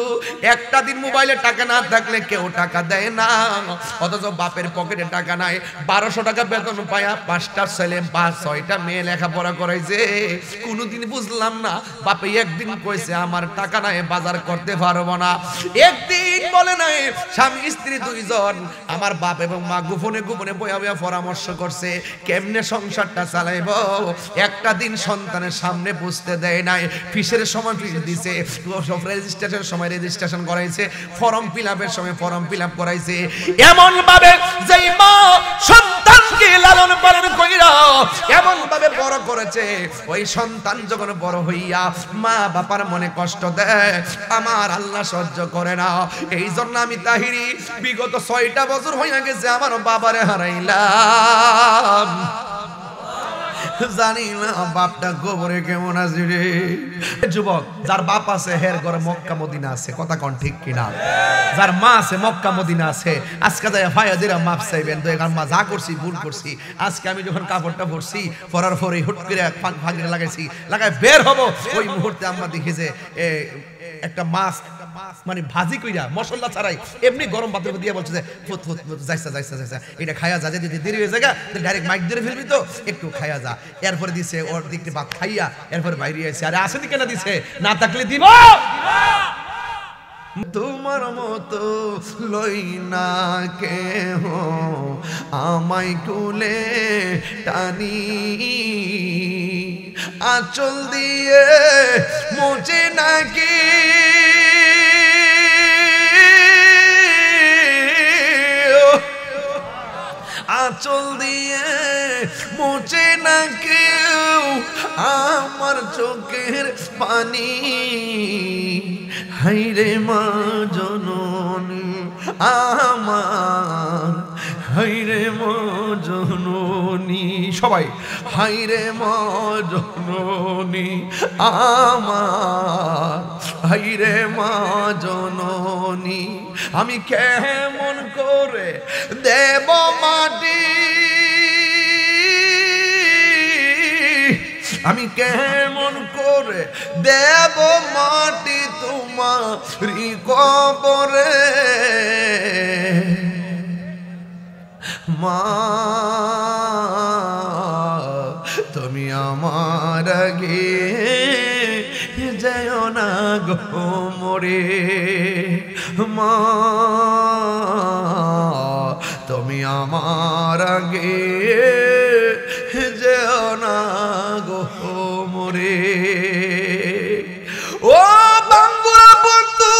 একটা দিন মোবাইলে টাকা না থাকলে কেউ টাকা দেয় না, অথচ বাপের পকেটে টাকা নাই। 1200 টাকা বেতন পায়া 5টা ছেলে বা 6টা মেয়ে লেখাপড়া করাইছে। কোনোদিন বুঝলাম না বাপে একদিন কইছে আমার টাকা নাই বাজার করতে পারবো না। একদিন বলে নাই স্বামী স্ত্রী দুইজন আমার বাপ এবং মা গোপনে গোপনে বয়া পরামর্শ করছে কেমনে সংসারটা চালাইব। একটা দিন সন্তানের সামনে বুঝতে দেয় নাই। ফিসের সময় ফিস দিছে, রেজিস্ট্রেশনের সময় রেজিস্ট্রেশন করাইছে, ফর্ম ফিল আপের সময় ফর্ম ফিল আপ করাইছে। এমন ভাবে যেই মা সন্তানকে লালন পালন কইরা এমন ভাবে বড় করেছে, ওই সন্তান যখন বড় হইয়া মা বাবার মনে কষ্ট দেয় আমার আল্লাহ সহ্য করে না। এই জন্য আমি তাহিরি বিগত 6টা বছর হইয়া গেছে আমার বাবারে হারাইলাম। জানি না বাপটা গোবরে কেমন আছে রে। যুবক যার বাপ আছে হের ঘরে মক্কা মদিনা আছে। কথা কোন ঠিক কিনা? যার মা আছে মক্কা মদিনা আছে। আজকে যাই ভাইয়াদেরা মাপ চাইবেন তো এখন মা যা করছি ভুল করছি। আজকে আমি যখন কাপড়টা পরছি পরার পরে হুট করে ফাঁকড়ে লাগাইছি, লাগায় বের হব, ওই মুহূর্তে আমরা দেখি যে একটা মাছ মানে ভাজি কইরা মশলা ছাড়াই এমনি গরম ভাতের দিয়ে বলছে যে যাইছা এটা খায়া যা, যদি দেরি হয়ে যায় ডাইরেক্ট মাইক ধরে ফেলবি তো একটু খায়া যা। এরপরে দিছে ওর দিকটি ভাত খাইয়া এরপরে বাইরে আসছে। আরে আসেনি কেন দিছে? না থাকলে দিব। তোমার মতো লই না কেহ আমায় কুলে টানি, আঁচল দিয়ে মুছে নাকি আঁচল দিয়ে মুছে না কেউ আমার চোখের পানি। হাইরে মা জননী আমার, হাইরে মা জননী, সবাই হাইরে মা জননী আমার, হাইরে মা জননী আমি কেমন করে দেব মাটি, আমি কেমন করে দেব মাটি তোমারি কবরে। মা তুমি আমার আগে যেও না গো মরে, মা তুমি আমার আগে যেও না গো মরে। ও বাঙ্গুরা বন্ধু,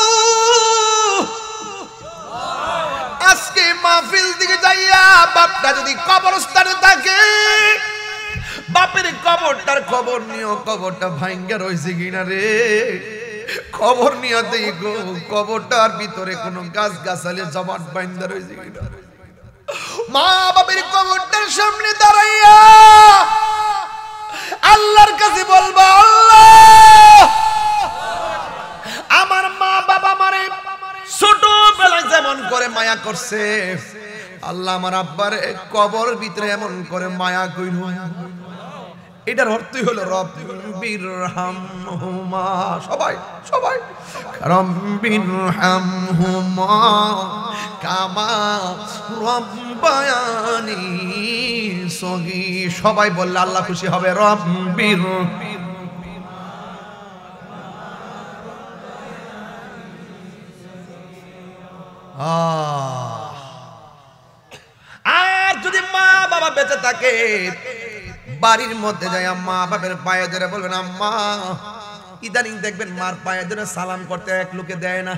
আজকে মাহফিল দিকে যাইয়া বাপটা যদি কবরস্থানে থাকে, বাপের বাপের কবরটার খবর নিও, কবরটা ভাঙ্গা রয়েছে কিনা রে। খবর নিয়ে দেখো কবরটার ভিতরে কোনো গাছ গাছালি জমাট বাইন্দা রয়েছে কিনা। মা বাপের কবরটার সামনে দাঁড়াইয়া আল্লাহর কাছে বলবা, আল্লাহ আমার মা বাবা মারে ছোটবেলায় যেমন করে মায়া করছে, আল্লাহ আমার আব্বার কবর ভিতরে এমন করে মায়া কইল। এটার অর্থই হলো রব্বির হামহুমা, সবাই সবাই রব্বির হামহুমা কামা রব্বায়ানি সগীর। সবাই বললে আল্লাহ খুশি হবে। রব্বির আর যদি মা বাবা বেঁচে থাকে বাড়ির মধ্যে যায় মা বাবার পায়ে ধরে বলবেন, আম্মা। ইদানিং দেখবেন মার পায়ে ধরে সালাম করতে এক লোকে দেয় না।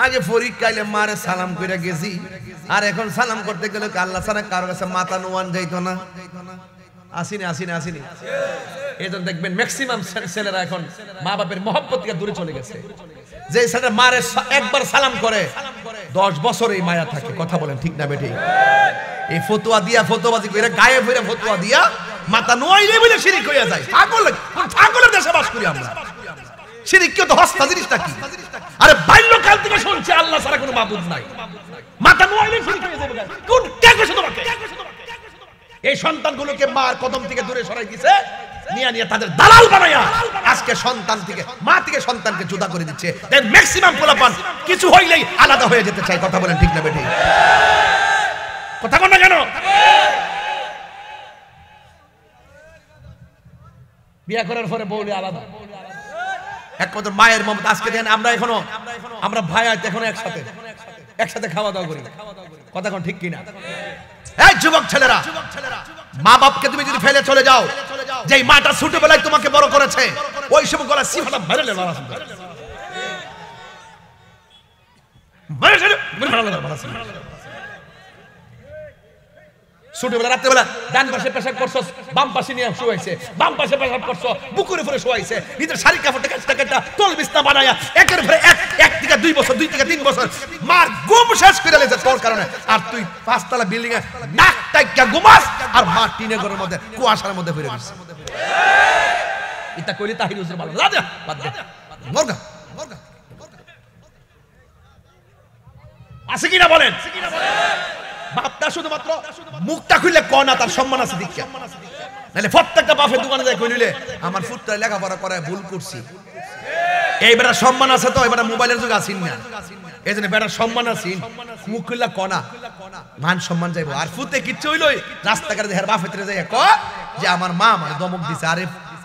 আগে পরীক্ষাইলে মারে সালাম করে গেছি, আর এখন সালাম করতে গেলে আল্লাহ ছাড়া কারো কাছে মাথা নোয়ান যাইতো না। আসিনি আসিনি আসিনি। এই জন্য দেখবেন ম্যাক্সিমাম ছেলেরা এখন মা বাপের মহব্বত থেকে দূরে চলে গেছে। যে ছেলেটা মারে একবার সালাম করে 10 বছর এই মায়া থাকে। কথা বলেন ঠিক না বেঠিক? এই ফতুয়া দিয়া ফতুয়াবাজি করে গায়ে ফিরে ফতুয়া দিয়া মাথা নোয়াইলে বলে শিরিক হইয়া যায়। ছাগলের দেশে বাস করি আমরা। শিরিক কি? তো হস্তা জিনিসটা কি? আরে বাল্যকাল থেকে শুনছি আল্লাহ ছাড়া কোনো মাবুদ নাই। মাথা নোয়াইলে শিরিক হয়ে যাবে। কোন কে কইছে তোমাকে? এই সন্তানগুলোকে মার কদম থেকে দূরে সরাই দিয়েছে, নিয়ে নিয়ে তাদের দালাল বানায়া আজকে সন্তান থেকে মা থেকে সন্তানকে জুদা করে দিচ্ছে। ম্যাক্সিমাম পোলাপান কিছু হইলেই আলাদা হয়ে যেতে চায়। কথা বলেন ঠিক না বেঠিক? কথা বল না কেন? বিয়ে করার পরে বউলে আলাদা, একমাত্র মায়ের মমতা। আজকে দেখেন আমরা ভাই আইতে এখন একসাথে খাওয়া দাওয়া করি। কথা কোন ঠিক কিনা? এই যুবক ছেলেরা, মা বাপকে তুমি যদি ফেলে চলে যাও, যেই মাটা ছোটবেলায় তোমাকে বড় করেছে, ওই সময় গলা সিফাটা মেরে লে মারা শুনতে ছোটবেলা রাত্রেবেলা ডান পাশে পেশাব করছো, বাম পাশে নিয়ে শুয়াইছে, বাম পাশে পেশাব করছো, বুকুর উপরে শুয়াইছে, নিজের শাড়ি কাপড়টা কাটা তোল বিছনা বানায়া একের পরে এক থেকে 2 বছর, 2 থেকে 3 বছর মার ঘুম শেষ করে লেছে তোর কারণে। আর তুই 5 তলা বিল্ডিং এ নাক টাইকা ঘুমাস, আর মা টিনে ঘরের মধ্যে কুয়াশার মধ্যে ফিরে গেছে। এটা কইলি তাহির হুজুর বলে রাজা বাদ দে মরগা আছে কিনা বলেন? বাপটা শুধুমাত্র মুখটা খুললে কনা তার সম্মান আছে দীক্ষা, নাহলে প্রত্যেকটা বাপের দোকানে যায় কইলে আমার ফুটটা লেখাপড়া করে ভুল করছি। এই বেটা সম্মান আছে তো, এবারে মোবাইলের যুগ আসিন না, এই জন্য বেটার সম্মান আসিন, মুখ খুললে কনা মান সম্মান যাইব। আর ফুতে কিচ্ছু হইল রাস্তাঘাটে হের বাপ হেতরে যাই ক যে আমার মা আমার দমক দিছে।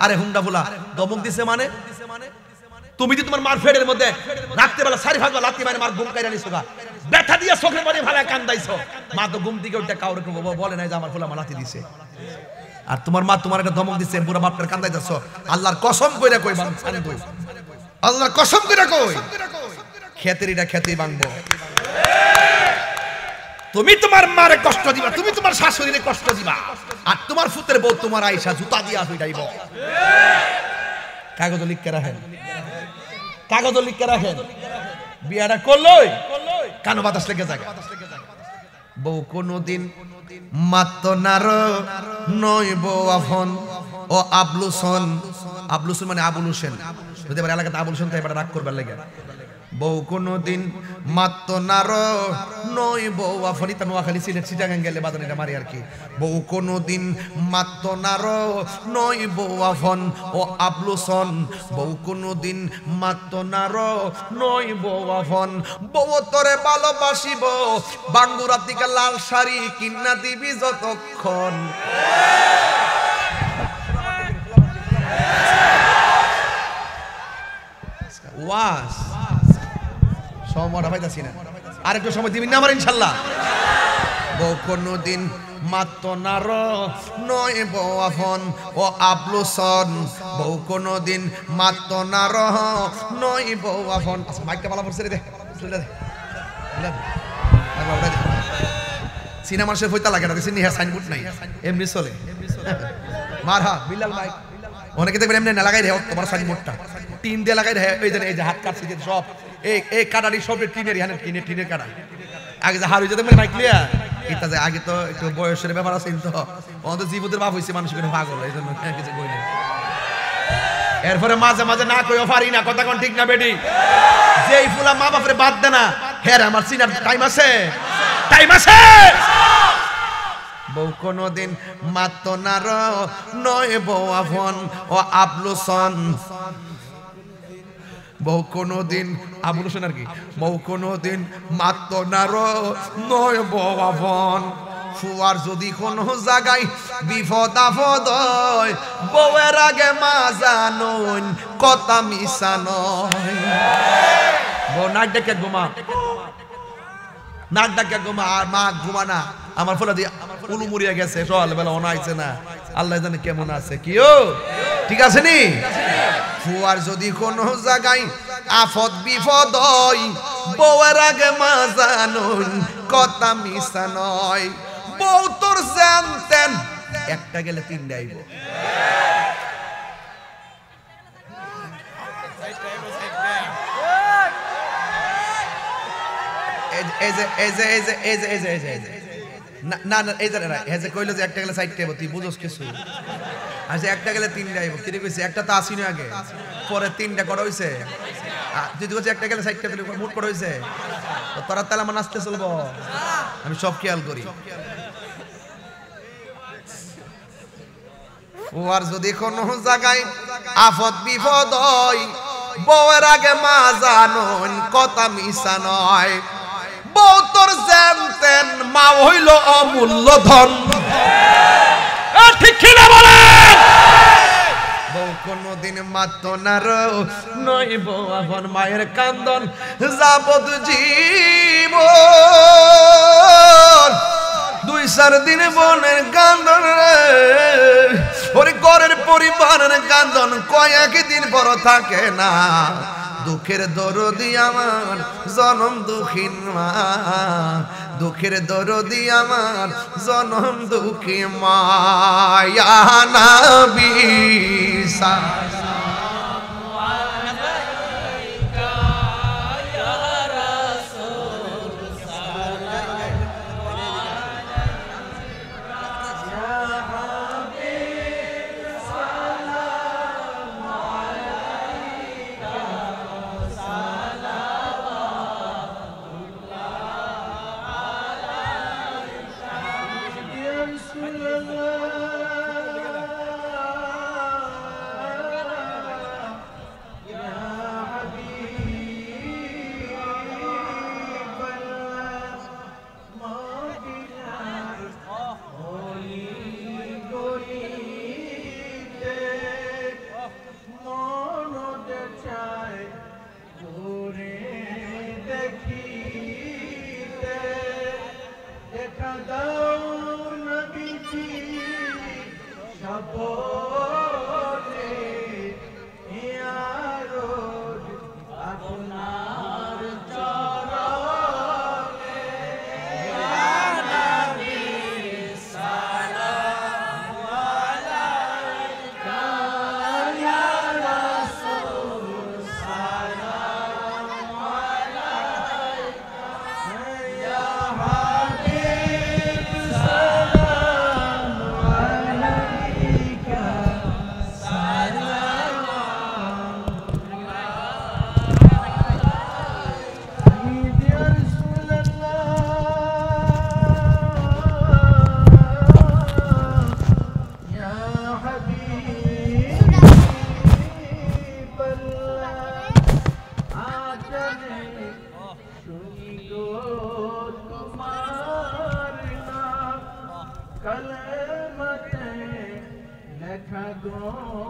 আরে হুন্ডা বলা দমক দিছে মানে তুমি যে তোমার মার ফেডের মধ্যে রাত্রেবেলা 4 ভাগ লাত্তি মানে মার ঘুম কাইরা নিছো গা, ব্যথা দিয়া চোখের পানি ভালো কান্দাইছো, মা তো ঘুম থেকে উঠে কাউরে বলে নাই যে আমার ফুলা লাত্তি দিছে। আর তোমার মা তোমার একটা ধমক দিছে, বুড়া বাপটার কান্দাইতেছো। আল্লাহর কসম কইরা কই বাংবো, আল্লাহর কসম কইরা কই খেতেরিটা খেতেই বাংবো। তুমি তোমার মারে কষ্ট দিবা, তুমি তোমার শাশুড়িরে কষ্ট দিবা, আর তোমার ফুতের বউ তোমার আয়েশা জুতা দিয়া হইডাইব। কাগজ লিখে রাখেন, কাগজ লিখে রাখেন। বিয়াটা করলই কানো বাতাস লেগে যায়। বউ কোনদিন মাত্র নার নয় বউ আফন ও আবলুসন। আবলুসন মানে আবুল হোসেন, যদি এবার এলাকাতে আবুল হোসেন তাই এবার রাগ করবার লেগে। বউ কোনদিন মাত্র নার নয় বউ আফন। ইতা নোয়াখালী সিলেট চিটাগাং গেলে বাদন এটা মারি আর কি। বউ কোনদিন মাত্র নার নয় বউ আফন ও আবলুসন। বউ কোনদিন মাত্র নার নয় বউ আফন। বউ তোরে ভালোবাসিব বাঙ্গুরা থেকে লাল শাড়ি কিন্না দিবি যতক্ষণ। ওয়াস সময় পাইতাছি না, আরেকটু সময় দিবি না আমার ইনশাল্লাহ। বউ কোনদিন মাত্র নার নয় বউ আফন ও আবলুসন। বউ কোনদিন মাত্র নার নয় বউ আফন। আচ্ছা মাইকটা ভালো পড়ছে রে, দে সিনেমার সে ফইতা লাগে না, সিনি হ্যাঁ সাইনবোর্ড নাই, এমনি চলে। মারহা বিল্লাল মাইক অনেকে দেখবেন এমনি না লাগাই রে তোমার সাইনবোর্ডটা টিন দিয়ে লাগাই রে এই যে হাত কাটছে যে সব এই কাটারি সব টিনের এখানে টিনের কাটা আগে যে হার হয়ে যেতে মাইক লিয়া এটা যে আগে তো একটু বয়সের ব্যাপার আছে তো অন্তত জীবদের বাপ হইছে মানুষ কোনো পাগল এই জন্য কিছু কই না এরপরে মাঝে মাঝে না কইও পারি না কথা কোন ঠিক না বেডি যেই ফুলা মা বাপরে বাদ দে না হ্যাঁ আমার সিনার টাইম আছে বউ কোনদিন মাত না র নয় বউ আফন ও আবলুসন বউ কোনদিন আবলুসন আর কি বউ কোনদিন মাত না র নয় বউ আফন ফুয়ার যদি কোনো জায়গায় বিপদ আপদ হয় বউয়ের আগে মা জানুন কথা মিশা নয় বউ নাক ডেকে ঘুমা আর মা ঘুমা না আমার ফলে দিয়ে উলু মুড়িয়া গেছে সকালবেলা ওনা আইছে না আল্লাহ জানে কেমন আছে কিও ঠিক আছে নি ফুয়ার যদি কোনো জায়গায় আফত বিপদ হয় বউয়ের আগে মা জানুন কথা মিশা নয় বউ তোর জানতেন একটা গেলে তিনটা আইব না এই যে কইলো যে একটা গেলে সাইডটা আইব তুই বুঝোস কিছু আচ্ছা একটা গেলে তিনটা আইব কি কইছে একটা তো আসিনি আগে পরে তিনটা করা হইছে তুই তো একটা গেলে সাইডটা তুই মুট করা হইছে তোরা তাহলে আমার নাচতে চলবো আমি সব খেয়াল করি ওর যদি কোনো জায়গায় আফত বিপদ হয় বউয়ের আগে মা জানুন কথা মিশা নয় বউ তোর জানতেন মা হইল অমূল্য ধন ঠিক কিনা বলেন বউ কোনদিন মাত না র নয় বউ আপন মায়ের কান্দন যাবত জীবন 2-4 দিন বোনের কান্দন রে ওরে ঘরের পরিবারের কান্দন কয়েকদিন বড় থাকে না দুঃখের দরদি আমার জনম দুঃখীন মা দুঃখের দরদি আমার জনম দুঃখী মায়া নবী कलमते लेखा गो